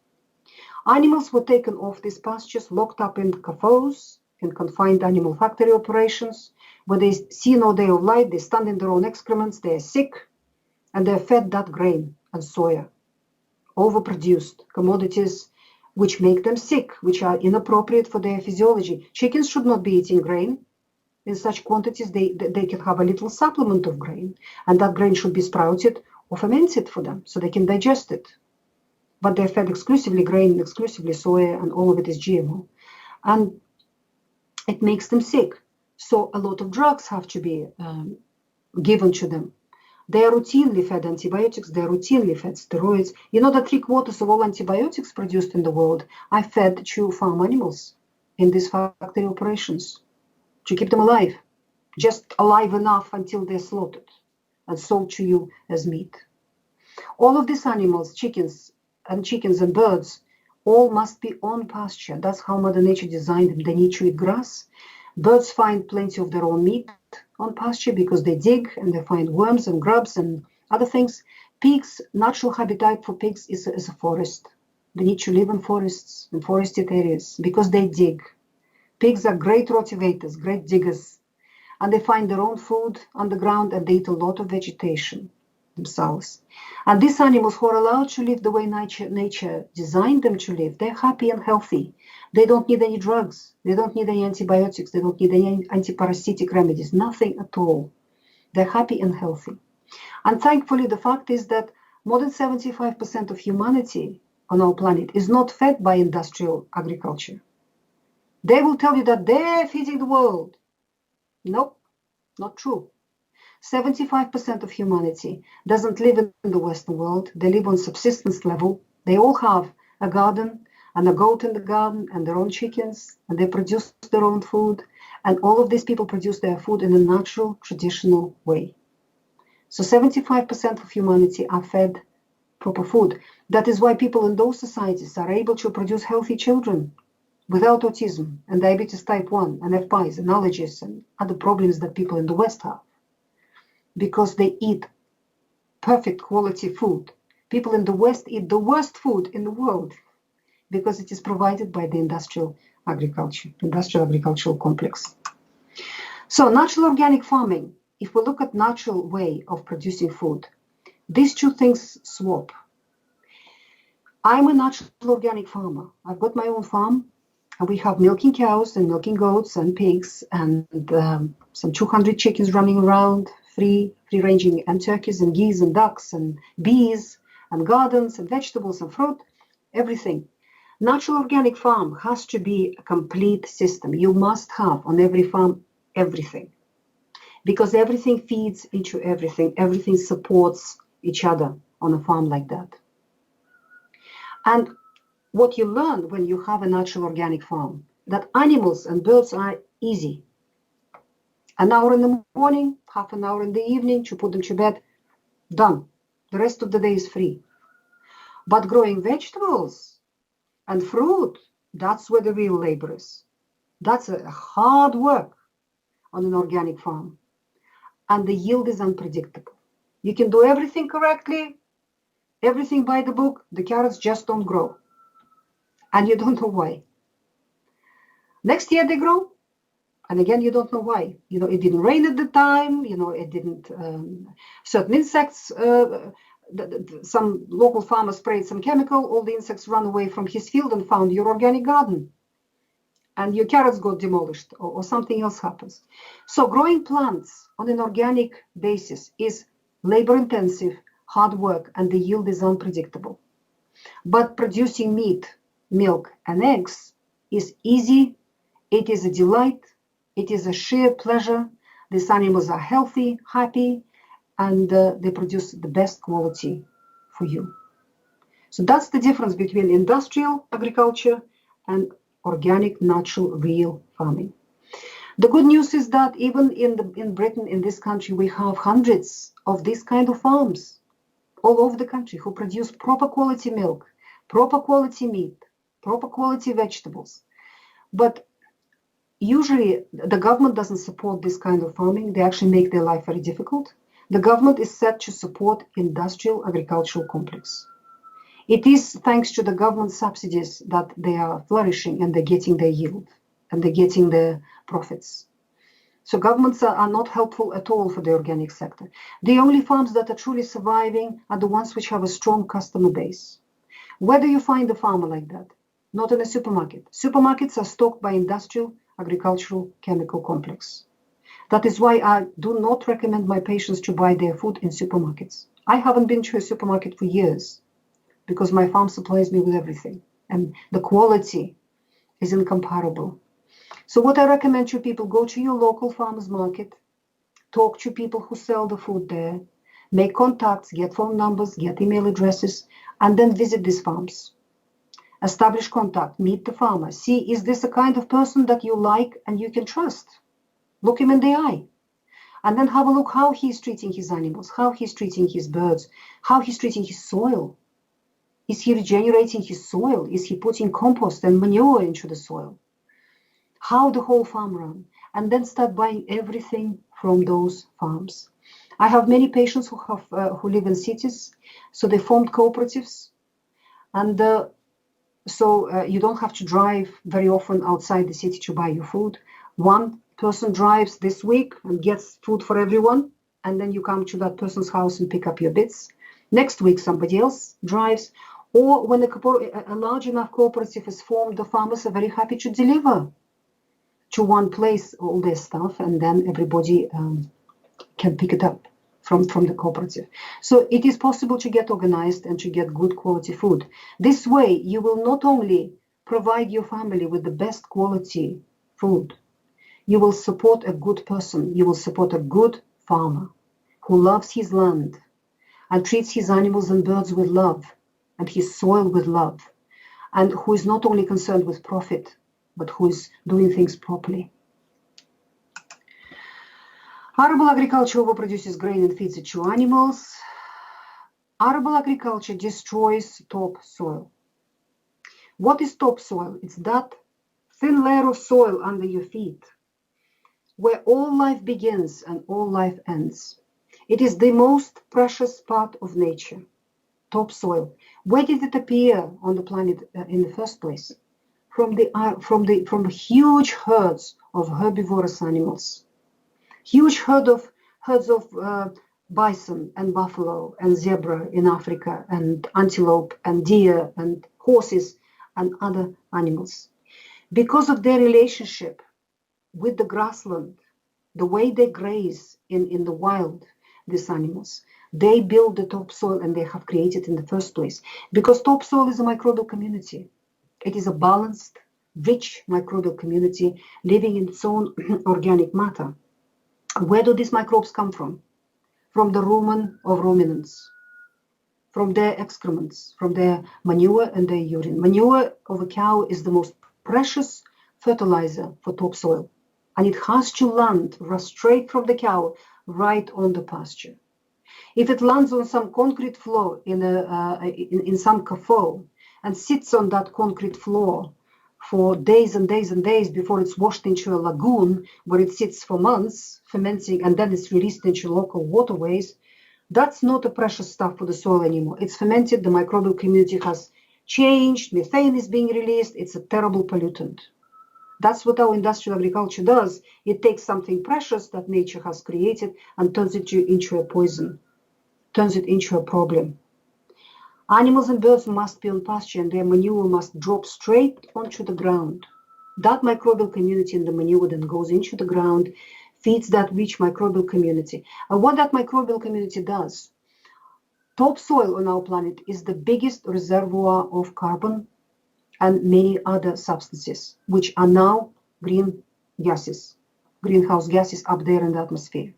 Animals were taken off these pastures, locked up in CAFOs, in confined animal factory operations, where they see no day of light, they stand in their own excrements, they are sick, and they're fed that grain and soya, overproduced commodities which make them sick, which are inappropriate for their physiology. Chickens should not be eating grain in such quantities. They can have a little supplement of grain, and that grain should be sprouted or fermented for them so they can digest it. But they're fed exclusively grain, exclusively soya, and all of it is GMO. And it makes them sick. So a lot of drugs have to be given to them. They are routinely fed antibiotics, they are routinely fed steroids. You know that 3/4 of all antibiotics produced in the world are fed to farm animals in these factory operations to keep them alive, just alive enough until they're slaughtered and sold to you as meat. All of these animals, chickens and birds, all must be on pasture. That's how Mother Nature designed them. They need to eat grass. Birds find plenty of their own meat on pasture because they dig and they find worms and grubs and other things. Pigs, natural habitat for pigs is a forest. They need to live in forests, in forested areas, because they dig. Pigs are great rotivators, great diggers, and they find their own food underground, and they eat a lot of vegetation themselves. And these animals who are allowed to live the way nature designed them to live, they're happy and healthy. They don't need any drugs. They don't need any antibiotics. They don't need any antiparasitic remedies, nothing at all. They're happy and healthy. And thankfully, the fact is that more than 75% of humanity on our planet is not fed by industrial agriculture. They will tell you that they're feeding the world. Nope, not true. 75% of humanity doesn't live in the Western world. They live on subsistence level. They all have a garden and a goat in the garden and their own chickens, and they produce their own food. And all of these people produce their food in a natural, traditional way. So 75% of humanity are fed proper food. That is why people in those societies are able to produce healthy children without autism and diabetes type 1 and FPIs and allergies and other problems that people in the West have, because they eat perfect quality food. People in the West eat the worst food in the world because it is provided by the industrial agricultural complex. So natural organic farming if we look at natural way of producing food, these two things swap. I'm a natural organic farmer. I've got my own farm, and we have milking cows and milking goats and pigs and some 200 chickens running around, free ranging, and turkeys and geese and ducks and bees and gardens and vegetables and fruit, everything. Natural organic farm has to be a complete system. You must have on every farm everything, because everything feeds into everything. Everything supports each other on a farm like that. And what you learn when you have a natural organic farm, that animals and birds are easy. An hour in the morning, half an hour in the evening to put them to bed, done. The rest of the day is free. But growing vegetables and fruit, that's where the real labor is. That's a hard work on an organic farm. And the yield is unpredictable. You can do everything correctly, everything by the book, the carrots just don't grow. And you don't know why. Next year they grow, and again you don't know why. It didn't rain at the time, it didn't, certain insects, some local farmer sprayed some chemical, all the insects ran away from his field and found your organic garden. And your carrots got demolished, or something else happens. So growing plants on an organic basis is labor-intensive, hard work, and the yield is unpredictable. But producing meat, milk, and eggs is easy, it is a delight, it is a sheer pleasure. These animals are healthy, happy, and they produce the best quality for you. So that's the difference between industrial agriculture and organic, natural, real farming. The good news is that even in Britain, in this country, we have hundreds of these kind of farms all over the country who produce proper quality milk, proper quality meat, proper quality vegetables. But usually the government doesn't support this kind of farming. They actually make their life very difficult. The government is set to support industrial agricultural complex. It is thanks to the government subsidies that they are flourishing and they're getting their yield and they're getting their profits. So governments are not helpful at all for the organic sector. The only farms that are truly surviving are the ones which have a strong customer base. Where do you find a farmer like that? Not in a supermarket. Supermarkets are stocked by industrial, agricultural, chemical complex. That is why I do not recommend my patients to buy their food in supermarkets. I haven't been to a supermarket for years because my farm supplies me with everything and the quality is incomparable. So what I recommend to people, go to your local farmers market, talk to people who sell the food there, make contacts, get phone numbers, get email addresses, and then visit these farms. Establish contact, meet the farmer, see, is this a kind of person that you like and you can trust? Look him in the eye. And then have a look how he's treating his animals, how he's treating his birds, how he's treating his soil. Is he regenerating his soil? Is he putting compost and manure into the soil? How the whole farm run? And then start buying everything from those farms. I have many patients who live in cities, so they formed cooperatives. And so you don't have to drive very often outside the city to buy your food. One person drives this week and gets food for everyone, and then you come to that person's house and pick up your bits. Next week, somebody else drives. Or when a large enough cooperative is formed, the farmers are very happy to deliver to one place all their stuff, and then everybody can pick it up from the cooperative. So it is possible to get organized and to get good quality food. This way, you will not only provide your family with the best quality food, you will support a good person, you will support a good farmer who loves his land and treats his animals and birds with love and his soil with love, and who is not only concerned with profit, but who is doing things properly. Arable agriculture overproduces grain and feeds it to animals. Arable agriculture destroys topsoil. What is topsoil? It's that thin layer of soil under your feet, where all life begins and all life ends. It is the most precious part of nature, topsoil. Where did it appear on the planet in the first place? From huge herds of herbivorous animals. Huge herd of herds of bison and buffalo and zebra in Africa, and antelope and deer and horses and other animals. Because of their relationship with the grassland, the way they graze in the wild, these animals, they build the topsoil, and they have created in the first place. Because topsoil is a microbial community. It is a balanced, rich microbial community living in its own organic matter. Where do these microbes come from? From the rumen of ruminants, from their excrements, from their manure and their urine. Manure of a cow is the most precious fertilizer for topsoil, and it has to land straight from the cow right on the pasture. If it lands on some concrete floor in some cafe and sits on that concrete floor for days and days and days before it's washed into a lagoon where it sits for months fermenting, and then it's released into local waterways, that's not a precious stuff for the soil anymore. It's fermented, the microbial community has changed, methane is being released, it's a terrible pollutant. That's what our industrial agriculture does. It takes something precious that nature has created and turns it into a poison, turns it into a problem. Animals and birds must be on pasture, and their manure must drop straight onto the ground. That microbial community in the manure then goes into the ground, feeds that rich microbial community. And what that microbial community does, topsoil on our planet is the biggest reservoir of carbon and many other substances, which are now greenhouse gases up there in the atmosphere.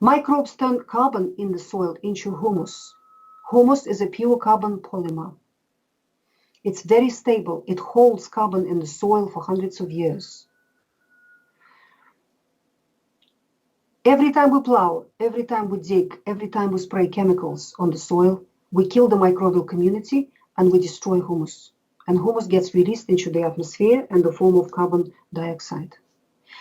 Microbes turn carbon in the soil into humus. Humus is a pure carbon polymer. It's very stable. It holds carbon in the soil for hundreds of years. Every time we plow, every time we dig, every time we spray chemicals on the soil, we kill the microbial community and we destroy humus. And humus gets released into the atmosphere in the form of carbon dioxide.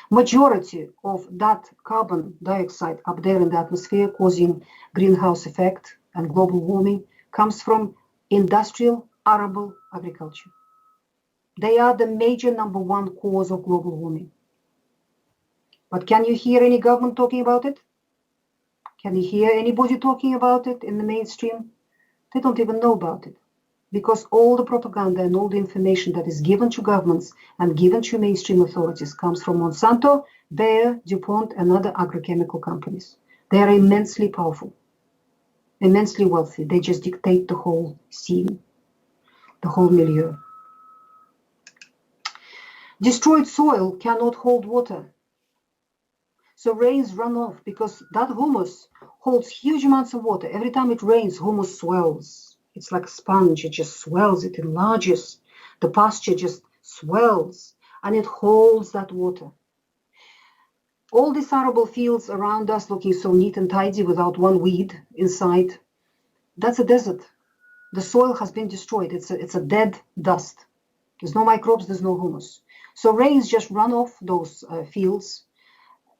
Majority of that carbon dioxide up there in the atmosphere causing greenhouse effect and global warming comes from industrial arable agriculture. They are the major number one cause of global warming. But can you hear any government talking about it? Can you hear anybody talking about it in the mainstream? They don't even know about it. Because all the propaganda and all the information that is given to governments and given to mainstream authorities comes from Monsanto, Bayer, DuPont, and other agrochemical companies. They are immensely powerful, immensely wealthy. They just dictate the whole scene, the whole milieu. Destroyed soil cannot hold water. So rains run off because that humus holds huge amounts of water. Every time it rains, humus swells. It's like a sponge. It just swells. It enlarges. The pasture just swells and it holds that water. All these arable fields around us looking so neat and tidy without one weed inside, that's a desert. The soil has been destroyed. It's a dead dust. There's no microbes. There's no humus. So rains just run off those fields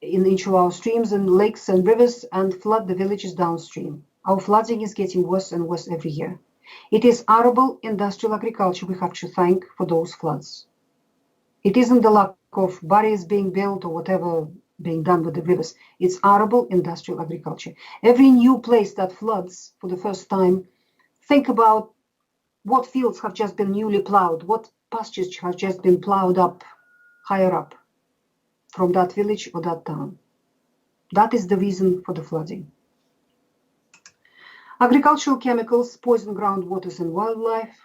into our streams and lakes and rivers and flood the villages downstream. Our flooding is getting worse and worse every year. It is arable industrial agriculture we have to thank for those floods. It isn't the lack of barriers being built or whatever being done with the rivers. It's arable industrial agriculture. Every new place that floods for the first time, think about what fields have just been newly plowed, what pastures have just been plowed up, higher up from that village or that town. That is the reason for the flooding. Agricultural chemicals poison groundwaters and wildlife.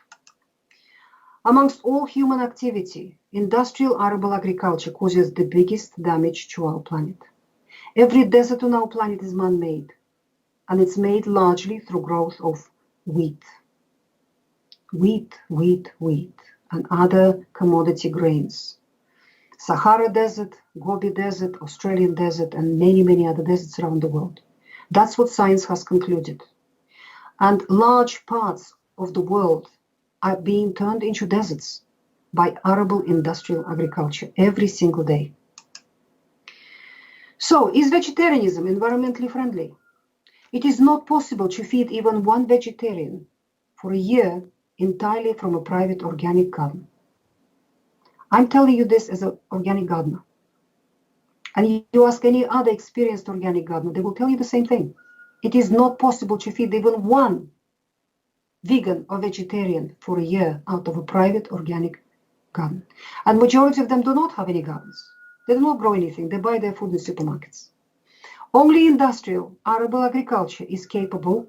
Amongst all human activity, industrial arable agriculture causes the biggest damage to our planet. Every desert on our planet is man-made, and it's made largely through growth of wheat, and other commodity grains. Sahara Desert, Gobi Desert, Australian Desert, and many, many other deserts around the world. That's what science has concluded. And large parts of the world are being turned into deserts by arable industrial agriculture every single day. So, is vegetarianism environmentally friendly? It is not possible to feed even one vegetarian for a year entirely from a private organic garden. I'm telling you this as an organic gardener. And you ask any other experienced organic gardener, they will tell you the same thing. It is not possible to feed even one vegan or vegetarian for a year out of a private organic garden. And majority of them do not have any gardens. They do not grow anything. They buy their food in supermarkets. Only industrial arable agriculture is capable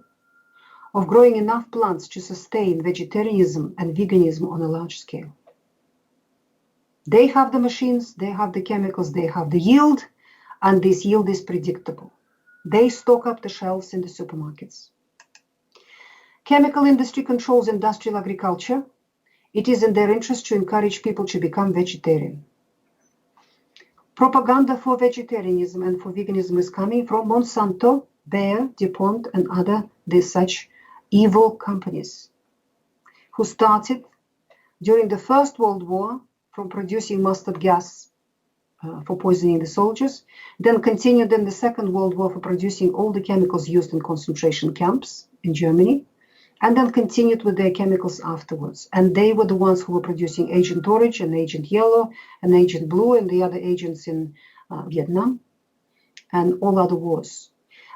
of growing enough plants to sustain vegetarianism and veganism on a large scale. They have the machines, they have the chemicals, they have the yield, and this yield is predictable. They stock up the shelves in the supermarkets. Chemical industry controls industrial agriculture. It is in their interest to encourage people to become vegetarian. Propaganda for vegetarianism and for veganism is coming from Monsanto, Bayer, DuPont, and other such evil companies who started during the First World War from producing mustard gas for poisoning the soldiers, then continued in the Second World War for producing all the chemicals used in concentration camps in Germany, and then continued with their chemicals afterwards. And they were the ones who were producing Agent Orange and Agent Yellow and Agent Blue and the other agents in Vietnam and all other wars.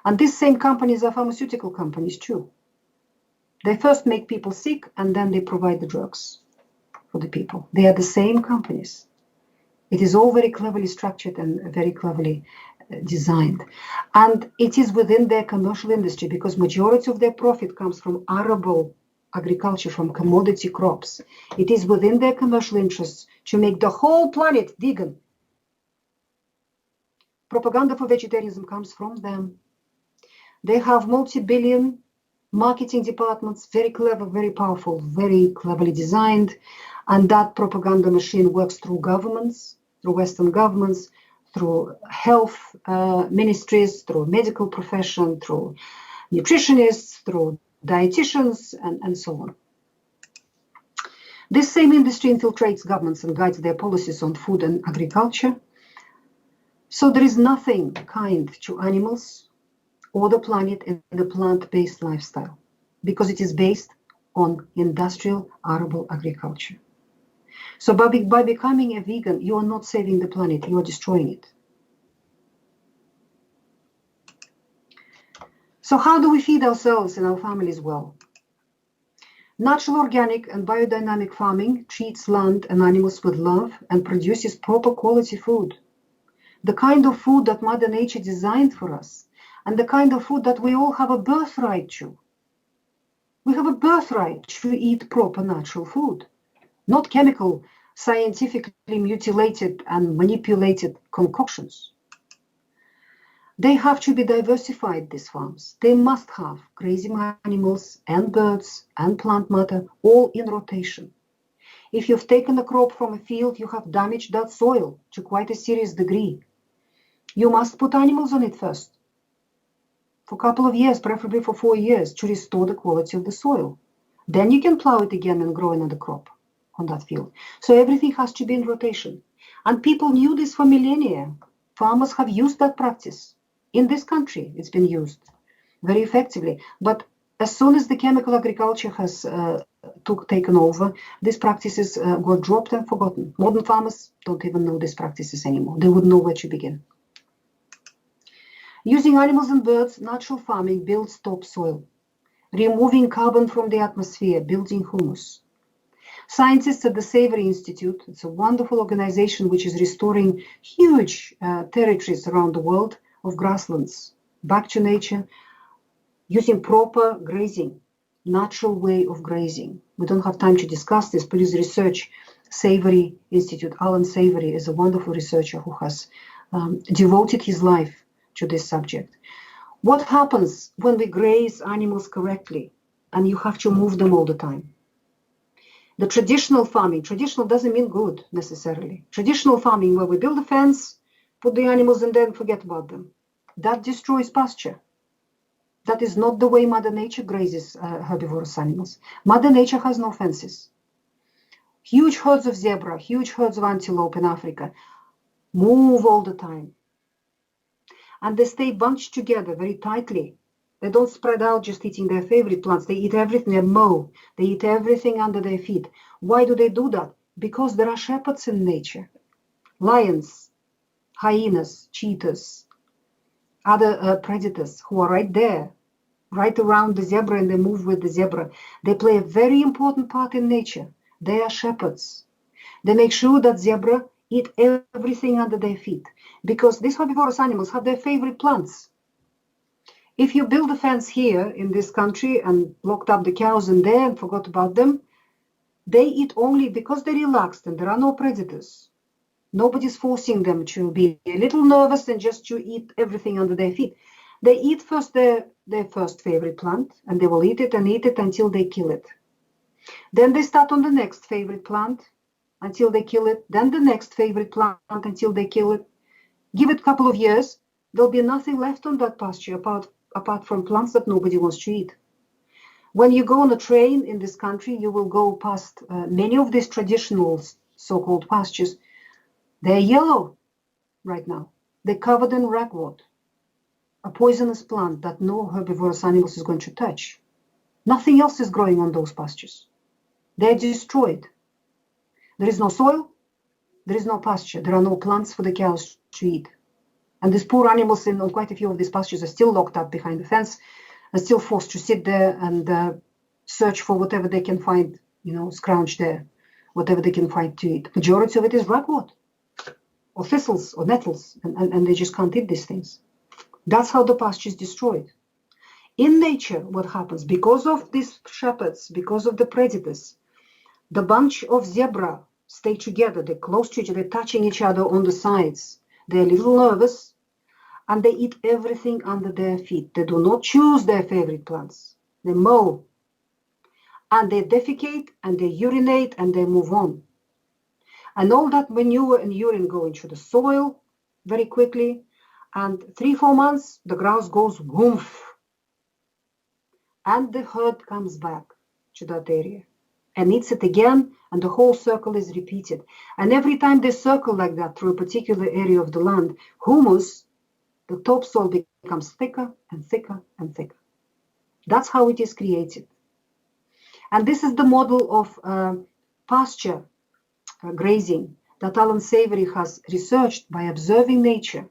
And these same companies are pharmaceutical companies too. They first make people sick and then they provide the drugs for the people. They are the same companies. It is all very cleverly structured and very cleverly designed. And it is within their commercial industry because majority of their profit comes from arable agriculture, from commodity crops. It is within their commercial interests to make the whole planet vegan. Propaganda for vegetarianism comes from them. They have multi-billion marketing departments, very clever, very powerful, very cleverly designed. And that propaganda machine works through governments, through Western governments, through health ministries, through medical profession, through nutritionists, through dietitians, and so on. This same industry infiltrates governments and guides their policies on food and agriculture. So there is nothing kind to animals or the planet in the plant-based lifestyle because it is based on industrial arable agriculture. So by becoming a vegan, you are not saving the planet, you are destroying it. So how do we feed ourselves and our families well? Natural, organic, and biodynamic farming treats land and animals with love and produces proper quality food. The kind of food that Mother Nature designed for us, and the kind of food that we all have a birthright to. We have a birthright to eat proper natural food, not chemical, scientifically mutilated and manipulated concoctions. They have to be diversified, these farms. They must have grazing animals and birds and plant matter all in rotation. If you've taken a crop from a field, you have damaged that soil to quite a serious degree. You must put animals on it first, for a couple of years, preferably for 4 years, to restore the quality of the soil. Then you can plow it again and grow another crop on that field. So everything has to be in rotation. And people knew this for millennia. Farmers have used that practice. In this country, it's been used very effectively. But as soon as the chemical agriculture has taken over, these practices got dropped and forgotten. Modern farmers don't even know these practices anymore. They wouldn't know where to begin. Using animals and birds, natural farming builds topsoil. Removing carbon from the atmosphere, building humus. Scientists at the Savory Institute, it's a wonderful organization which is restoring huge territories around the world of grasslands back to nature using proper grazing, natural way of grazing. We don't have time to discuss this. Please research Savory Institute. Alan Savory is a wonderful researcher who has devoted his life to this subject. What happens when we graze animals correctly and you have to move them all the time? The traditional farming, traditional doesn't mean good necessarily. Traditional farming where we build a fence, put the animals and then forget about them. That destroys pasture. That is not the way Mother Nature grazes herbivorous animals. Mother Nature has no fences. Huge herds of zebra, huge herds of antelope in Africa move all the time. And they stay bunched together very tightly. They don't spread out just eating their favorite plants. They eat everything, they mow. They eat everything under their feet. Why do they do that? Because there are shepherds in nature. Lions hyenas, cheetahs, other predators who are right there, right around the zebra, and they move with the zebra. They play a very important part in nature. They are shepherds. They make sure that zebra eat everything under their feet, because these herbivorous animals have their favorite plants. If you build a fence here in this country and locked up the cows in there and forgot about them, they eat only because they're relaxed and there are no predators. Nobody's forcing them to be a little nervous and just to eat everything under their feet. They eat first their first favorite plant, and they will eat it and eat it until they kill it. Then they start on the next favorite plant until they kill it. Then the next favorite plant until they kill it. Give it a couple of years, there'll be nothing left on that pasture apart from plants that nobody wants to eat. When you go on a train in this country, you will go past many of these traditional so-called pastures. They're yellow right now. They're covered in ragwort, a poisonous plant that no herbivorous animals is going to touch. Nothing else is growing on those pastures. They're destroyed. There is no soil. There is no pasture. There are no plants for the cows to eat. And these poor animals on quite a few of these pastures are still locked up behind the fence and still forced to sit there and search for whatever they can find, scrounge there, whatever they can find to eat. Majority of it is ragwort or thistles or nettles, and they just can't eat these things. That's how the pasture is destroyed. In nature, what happens? Because of these shepherds, because of the predators, the bunch of zebra stay together. They're close to each other, they're touching each other on the sides. They're a little nervous, and they eat everything under their feet. They do not choose their favorite plants. They mow, and they defecate, and they urinate, and they move on. And all that manure and urine go into the soil very quickly, and 3-4 months, the grass goes woof, and the herd comes back to that area and eats it again, and the whole circle is repeated. And every time they circle like that through a particular area of the land, humus, the topsoil, becomes thicker and thicker and thicker. That's how it is created. And this is the model of pasture grazing that Alan Savory has researched by observing nature,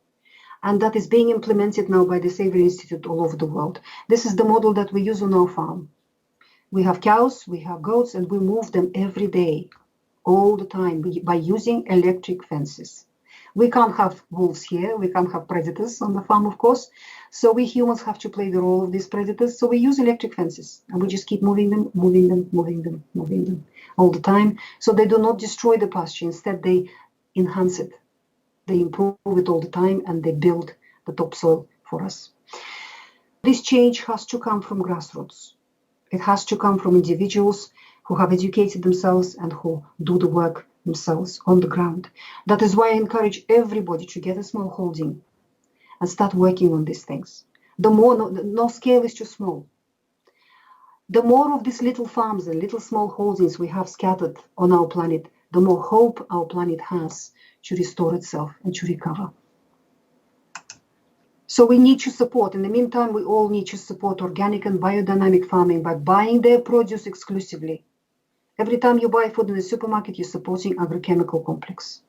and that is being implemented now by the Savory Institute all over the world. This is the model that we use on our farm. We have cows, we have goats, and we move them every day, all the time, by using electric fences. We can't have wolves here, we can't have predators on the farm, of course, so we humans have to play the role of these predators, so we use electric fences, and we just keep moving them all the time, so they do not destroy the pasture. Instead, they enhance it. They improve it all the time, and they build the topsoil for us. This change has to come from grassroots. It has to come from individuals who have educated themselves and who do the work themselves on the ground. That is why I encourage everybody to get a small holding and start working on these things. The more, no scale is too small. The more of these little farms and little small holdings we have scattered on our planet, the more hope our planet has to restore itself and to recover. So we need to support. In the meantime, we all need to support organic and biodynamic farming by buying their produce exclusively. Every time you buy food in the supermarket, you're supporting agrochemical complex.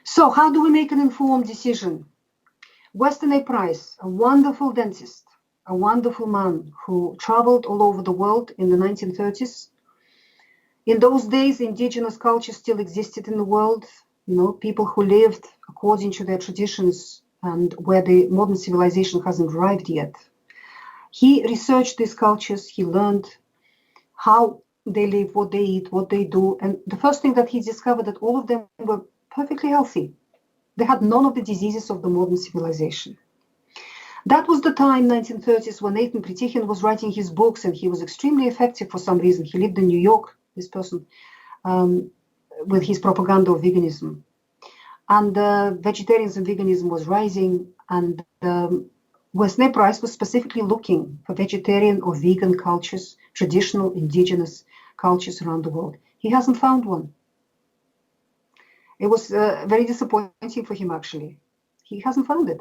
So how do we make an informed decision? Weston A. Price, a wonderful dentist, a wonderful man who traveled all over the world in the 1930s. In those days, indigenous culture still existed in the world, people who lived according to their traditions and where the modern civilization hasn't arrived yet. He researched these cultures, he learned how they live, what they eat, what they do, and the first thing that he discovered that all of them were perfectly healthy. They had none of the diseases of the modern civilization. That was the time, 1930s, when Nathan Pritichin was writing his books, and he was extremely effective for some reason. He lived in New York, this person, with his propaganda of veganism. And vegetarianism and veganism was rising, and Weston A. Price was specifically looking for vegetarian or vegan cultures, traditional indigenous cultures around the world. He hasn't found one. It was very disappointing for him, actually. He hasn't found it.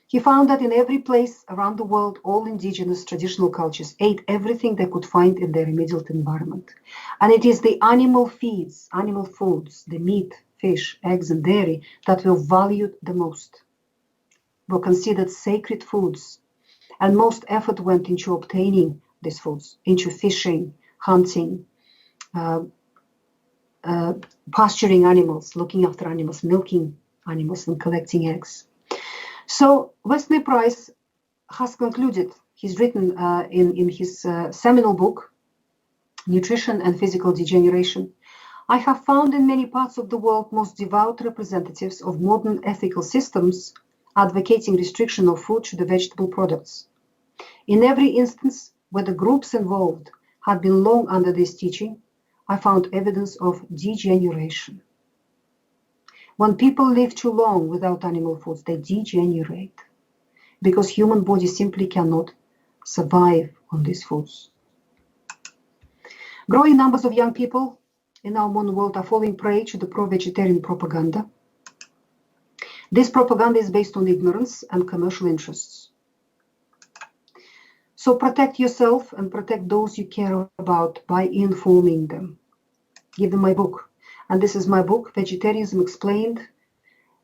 He found that in every place around the world, all indigenous traditional cultures ate everything they could find in their immediate environment. And it is the animal feeds, animal foods, the meat, fish, eggs, and dairy that were valued the most, were considered sacred foods, and most effort went into obtaining these foods, into fishing, hunting, pasturing animals, looking after animals, milking animals, and collecting eggs. So Wesley Price has concluded, he's written in his seminal book, Nutrition and Physical Degeneration, I have found in many parts of the world most devout representatives of modern ethical systems advocating restriction of food to the vegetable products. In every instance where the groups involved had been long under this teaching, I found evidence of degeneration. When people live too long without animal foods, they degenerate because human body simply cannot survive on these foods. Growing numbers of young people in our modern world are falling prey to the pro-vegetarian propaganda. This propaganda is based on ignorance and commercial interests. So protect yourself and protect those you care about by informing them. Give them my book. And this is my book, Vegetarianism Explained,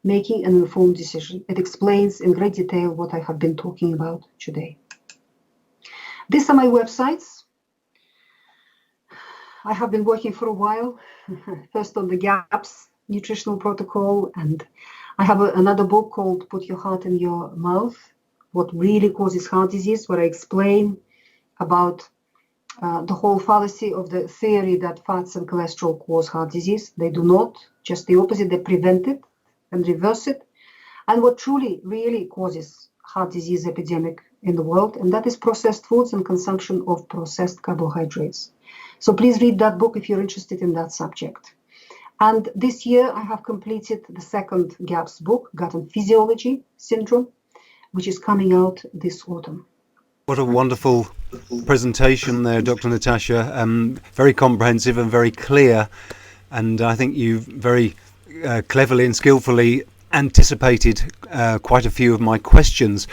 Making an Informed Decision. It explains in great detail what I have been talking about today. These are my websites. I have been working for a while, first on the GAPS nutritional protocol, and I have another book called Put Your Heart in Your Mouth, What Really Causes Heart Disease, where I explain about the whole fallacy of the theory that fats and cholesterol cause heart disease. They do not, just the opposite, they prevent it and reverse it. And what truly, really causes heart disease epidemic in the world, and that is processed foods and consumption of processed carbohydrates. So please read that book if you're interested in that subject. And this year I have completed the second GAPS book, Gut and Physiology Syndrome, which is coming out this autumn. What a wonderful presentation there, Dr. Natasha. Very comprehensive and very clear. And I think you very cleverly and skillfully anticipated quite a few of my questions.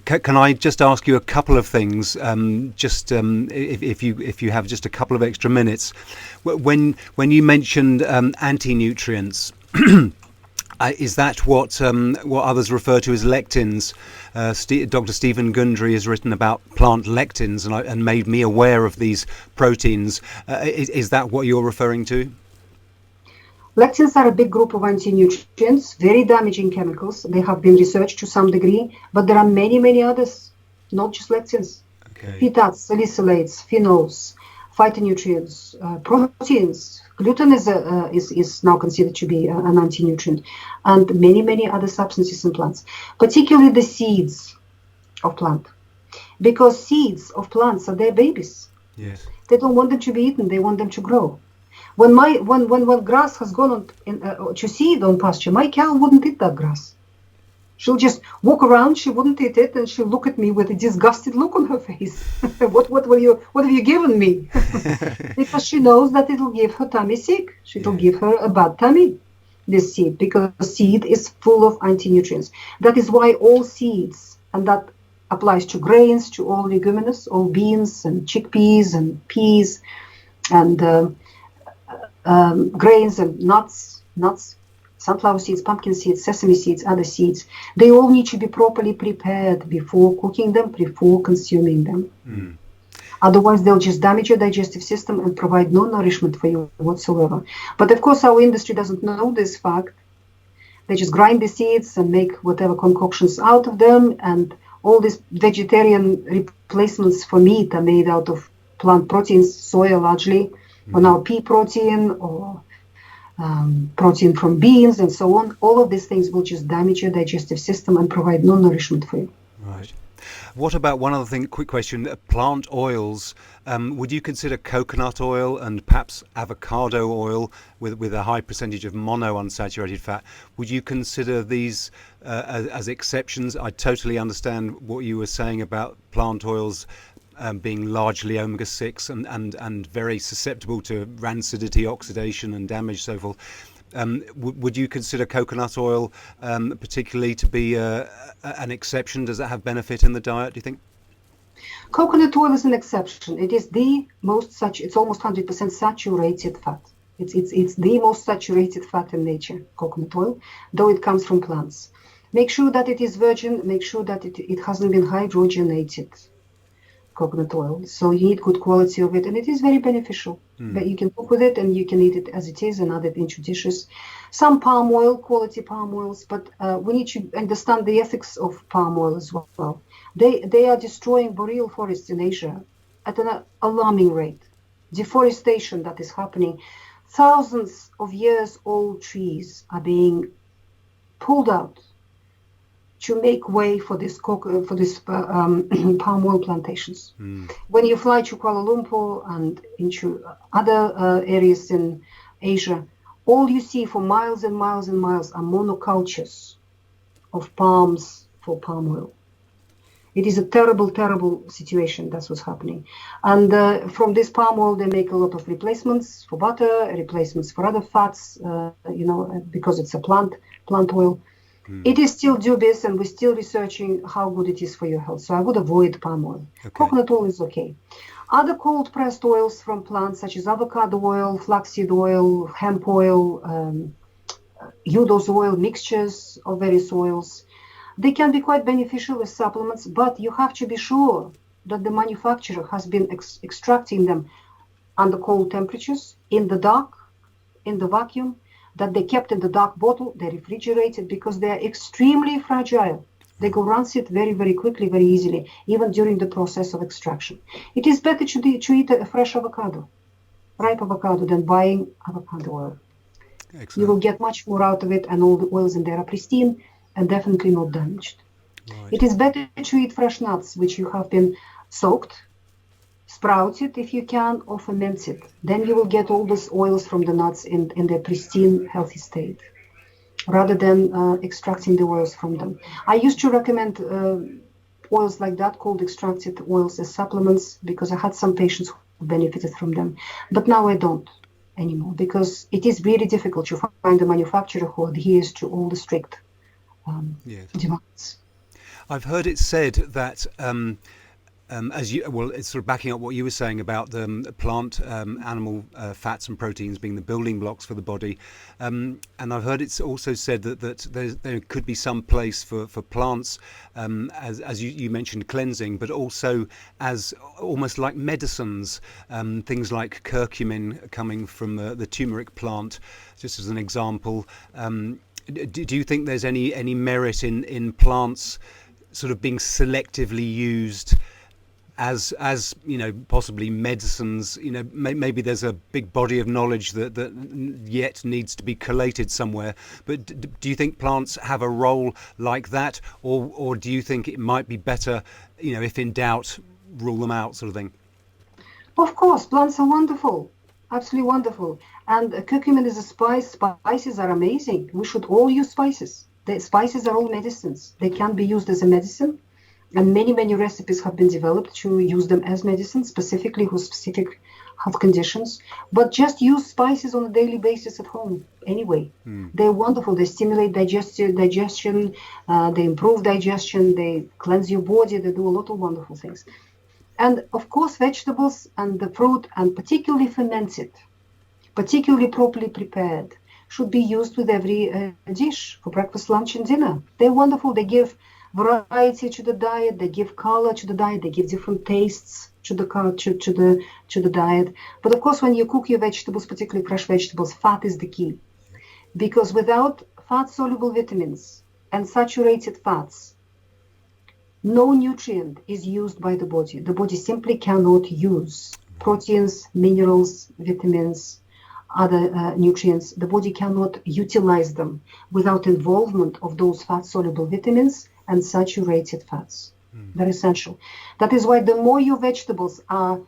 Can I just ask you a couple of things? If you have just a couple of extra minutes. When you mentioned anti-nutrients, is that what others refer to as lectins? Dr. Stephen Gundry has written about plant lectins and made me aware of these proteins. Is that what you're referring to? Lectins are a big group of anti-nutrients, very damaging chemicals. They have been researched to some degree, but there are many, many others, not just lectins. Okay. Phthalates, salicylates, phenols, phytonutrients, proteins. Gluten is now considered to be an anti-nutrient, and many, many other substances in plants, particularly the seeds of plant, because seeds of plants are their babies. Yes. They don't want them to be eaten; they want them to grow. When grass has gone on to seed on pasture, my cow wouldn't eat that grass. She'll just walk around. She wouldn't eat it, and she'll look at me with a disgusted look on her face. What have you given me? Because she knows that it'll give her tummy sick. It'll give her a bad tummy. This seed, because seed is full of anti-nutrients. That is why all seeds, and that applies to grains, to all leguminous, all beans and chickpeas and peas, and grains and nuts, sunflower seeds, pumpkin seeds, sesame seeds, other seeds. They all need to be properly prepared before cooking them, before consuming them. Mm. Otherwise, they'll just damage your digestive system and provide no nourishment for you whatsoever. But of course, our industry doesn't know this fact. They just grind the seeds and make whatever concoctions out of them. And all these vegetarian replacements for meat are made out of plant proteins, soya largely, or now pea protein, or protein from beans, and so on. All of these things will just damage your digestive system and provide no nourishment for you. Right. What about one other thing, quick question, plant oils? Would you consider coconut oil and perhaps avocado oil with a high percentage of monounsaturated fat? Would you consider these as exceptions? I totally understand what you were saying about plant oils being largely omega-6 and very susceptible to rancidity, oxidation and damage, so forth. Would you consider coconut oil particularly to be an exception? Does that have benefit in the diet, do you think? Coconut oil is an exception. It is the most it's almost 100% saturated fat. It's the most saturated fat in nature, coconut oil, though it comes from plants. Make sure that it is virgin. Make sure that it hasn't been hydrogenated, coconut oil. So you need good quality of it, and it is very beneficial. But you can cook with it, and you can eat it as it is and add it into dishes. Some palm oil, quality palm oils, but we need to understand the ethics of palm oil as well. They are destroying boreal forests in Asia at an alarming rate. Deforestation that is happening. Thousands of years old trees are being pulled out to make way for this palm oil plantations. When you fly to Kuala Lumpur and into other areas in Asia, all you see for miles and miles and miles are monocultures of palms for palm oil. It is a terrible, terrible situation. That's what's happening. And from this palm oil, they make a lot of replacements for butter, replacements for other fats, because it's a plant oil. It is still dubious, and we're still researching how good it is for your health. So I would avoid palm oil. Okay. Coconut oil is okay. Other cold pressed oils from plants, such as avocado oil, flaxseed oil, hemp oil, Yudo's oil, mixtures of various oils, they can be quite beneficial as supplements, but you have to be sure that the manufacturer has been extracting them under cold temperatures, in the dark, in the vacuum, that they kept in the dark bottle, they refrigerated, because they are extremely fragile. They go rancid very, very quickly, very easily, even during the process of extraction. It is better to eat a fresh avocado, ripe avocado, than buying avocado oil. Excellent. You will get much more out of it, and all the oils in there are pristine and definitely not damaged. Right. It is better to eat fresh nuts, which you have been soaked, sprouted if you can, or fermented. Then you will get all these oils from the nuts in their pristine, healthy state, rather than extracting the oils from them. I used to recommend oils like that, called extracted oils, as supplements, because I had some patients who benefited from them. But now I don't anymore, because it is really difficult to find a manufacturer who adheres to all the strict demands. I've heard it said that it's sort of backing up what you were saying about the plant, animal fats and proteins being the building blocks for the body. And I've heard it's also said that there could be some place for plants, as you mentioned, cleansing, but also as almost like medicines, things like curcumin coming from the turmeric plant, just as an example. Do you think there's any merit in plants sort of being selectively used as possibly medicines? Maybe there's a big body of knowledge that yet needs to be collated somewhere, but do you think plants have a role like that, or do you think it might be better, if in doubt, rule them out, sort of thing? Of course, plants are wonderful, absolutely wonderful, and curcumin is a spice. Spices are amazing. We should all use spices. The spices are all medicines. They can be used as a medicine. And many recipes have been developed to use them as medicine, specifically for specific health conditions. But just use spices on a daily basis at home anyway. They're wonderful. They stimulate digestion, they improve digestion, they cleanse your body, they do a lot of wonderful things. And of course, vegetables and the fruit, and particularly fermented, particularly properly prepared, should be used with every dish for breakfast, lunch, and dinner. They're wonderful. They give variety to the diet. They give color to the diet. They give different tastes to the diet. But of course, when you cook your vegetables, particularly fresh vegetables, fat is the key, because without fat-soluble vitamins and saturated fats, no nutrient is used by the body. The body simply cannot use proteins, minerals, vitamins, other nutrients. The body cannot utilize them without involvement of those fat-soluble vitamins and saturated fats. They're essential. That is why the more your vegetables are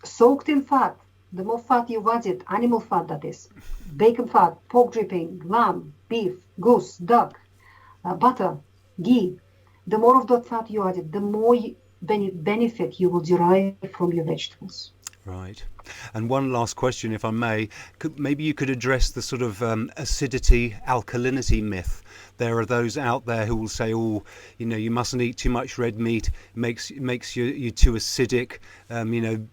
soaked in fat, the more fat you've added, animal fat that is, bacon fat, pork dripping, lamb, beef, goose, duck, butter, ghee, the more of that fat you added, the more benefit you will derive from your vegetables. Right. And one last question, if I may. Maybe you could address the sort of acidity, alkalinity myth. There are those out there who will say, you mustn't eat too much red meat, makes you too acidic,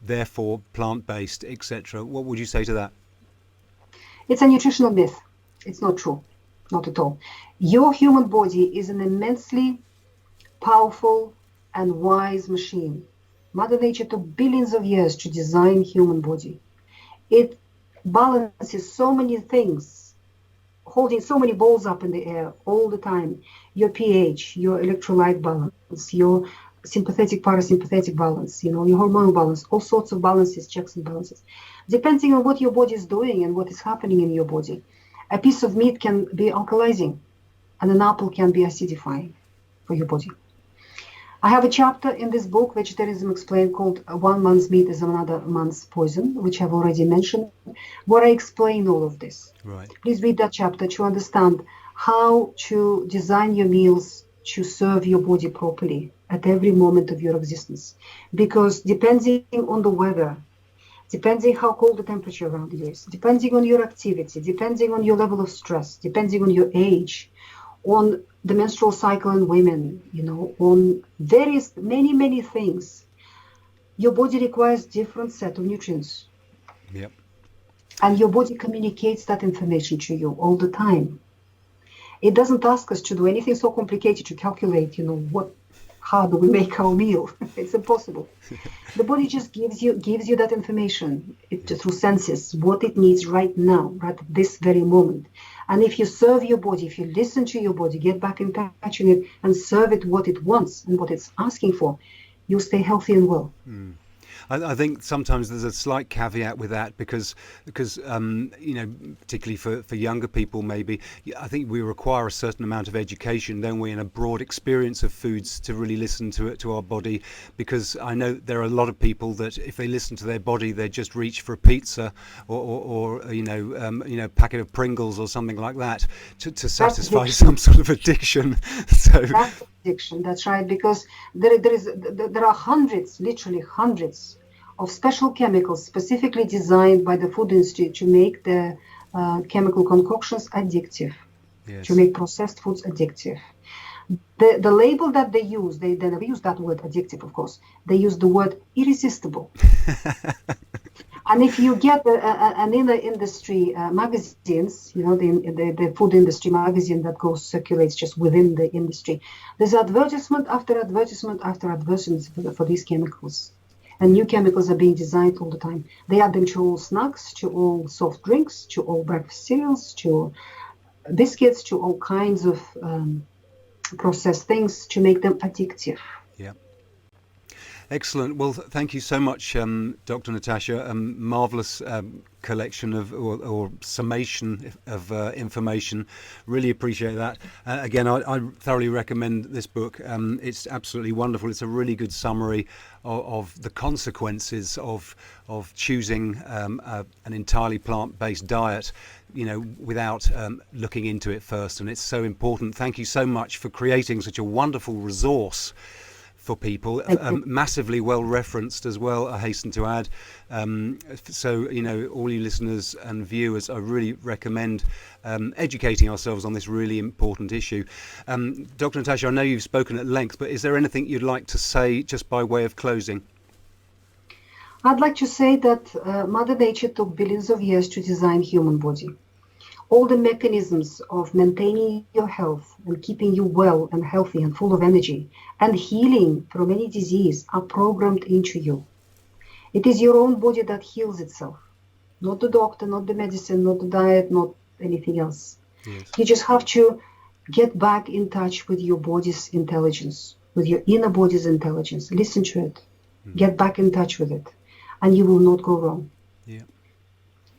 therefore plant-based, etc. What would you say to that? It's a nutritional myth. It's not true. Not at all. Your human body is an immensely powerful and wise machine. Mother Nature took billions of years to design human body. It balances so many things, holding so many balls up in the air all the time. Your pH, your electrolyte balance, your sympathetic parasympathetic balance, your hormonal balance, all sorts of balances, checks and balances. Depending on what your body is doing and what is happening in your body, a piece of meat can be alkalizing and an apple can be acidifying for your body. I have a chapter in this book, Vegetarianism Explained, called One Man's Meat is Another Man's Poison, which I've already mentioned, where I explain all of this. Right. Please read that chapter to understand how to design your meals to serve your body properly at every moment of your existence. Because depending on the weather, depending how cold the temperature around you is, depending on your activity, depending on your level of stress, depending on your age, on the menstrual cycle in women, on various, many things, your body requires different set of nutrients. Yep. And your body communicates that information to you all the time. It doesn't ask us to do anything so complicated to calculate, how do we make our meal? It's impossible. The body just gives you that information through senses, what it needs right now, right at this very moment. And if you serve your body, if you listen to your body, get back in touch with it and serve it what it wants and what it's asking for, you'll stay healthy and well. I think sometimes there's a slight caveat with that because particularly for younger people, maybe I think we require a certain amount of education, don't we, and a broad experience of foods to really listen to our body. Because I know there are a lot of people that if they listen to their body, they just reach for a pizza or a packet of Pringles or something like that to satisfy some sort of addiction. So that's addiction. That's right, because there are hundreds, literally hundreds of special chemicals specifically designed by the food industry to make the chemical concoctions addictive, yes. to make processed foods addictive. The label that they use, they never use that word addictive, of course. They use the word irresistible. And if you get an inner industry magazines, the food industry magazine that circulates just within the industry, there's advertisement after advertisement after advertisement for these chemicals. And new chemicals are being designed all the time. They add them to all snacks, to all soft drinks, to all breakfast cereals, to biscuits, to all kinds of processed things to make them addictive. Yeah. Excellent. Well, thank you so much, Dr. Natasha. Marvelous collection of or summation of information. Really appreciate that. Again, I thoroughly recommend this book. It's absolutely wonderful. It's a really good summary of the consequences of choosing an entirely plant-based diet, without looking into it first. And it's so important. Thank you so much for creating such a wonderful resource for people, massively well referenced as well, I hasten to add. So, all you listeners and viewers, I really recommend educating ourselves on this really important issue. Dr. Natasha, I know you've spoken at length, but is there anything you'd like to say just by way of closing? I'd like to say that Mother Nature took billions of years to design human body. All the mechanisms of maintaining your health and keeping you well and healthy and full of energy and healing from any disease are programmed into you. It is your own body that heals itself, not the doctor, not the medicine, not the diet, not anything else. Yes. You just have to get back in touch with your body's intelligence, with your inner body's intelligence. Listen to it. Get back in touch with it, and you will not go wrong. Yeah.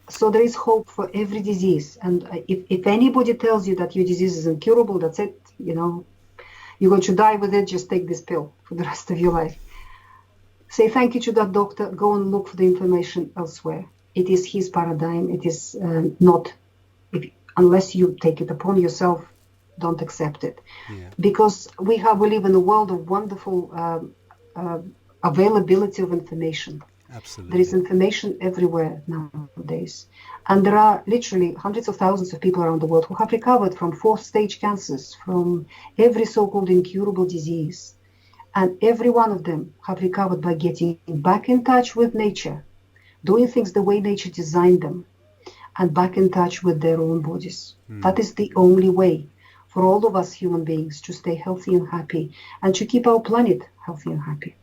So there is hope for every disease. And if anybody tells you that your disease is incurable, that's it. You're going to die with it. Just take this pill for the rest of your life. Say thank you to that doctor. Go and look for the information elsewhere. It is his paradigm. It is not, unless you take it upon yourself, don't accept it. Yeah. Because we live in a world of wonderful availability of information. Absolutely. There is information everywhere nowadays. And there are literally hundreds of thousands of people around the world who have recovered from fourth-stage cancers, from every so-called incurable disease. And every one of them have recovered by getting back in touch with nature, doing things the way nature designed them, and back in touch with their own bodies. That is the only way for all of us human beings to stay healthy and happy and to keep our planet healthy and happy.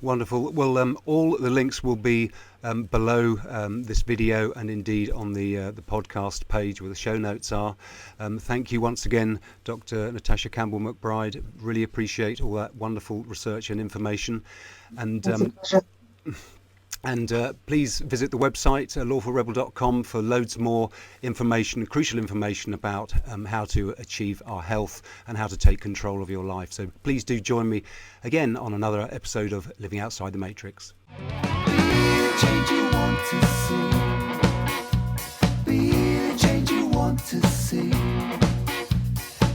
Wonderful. Well, all the links will be below this video and indeed on the podcast page where the show notes are. Thank you once again, Dr. Natasha Campbell McBride. Really appreciate all that wonderful research and information. And please visit the website, lawfulrebel.com, for loads more information, crucial information about how to achieve our health and how to take control of your life. So please do join me again on another episode of Living Outside the Matrix. Be the change you want to see. Be the change you want to see.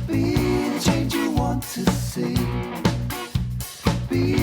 Be the change you want to see. Be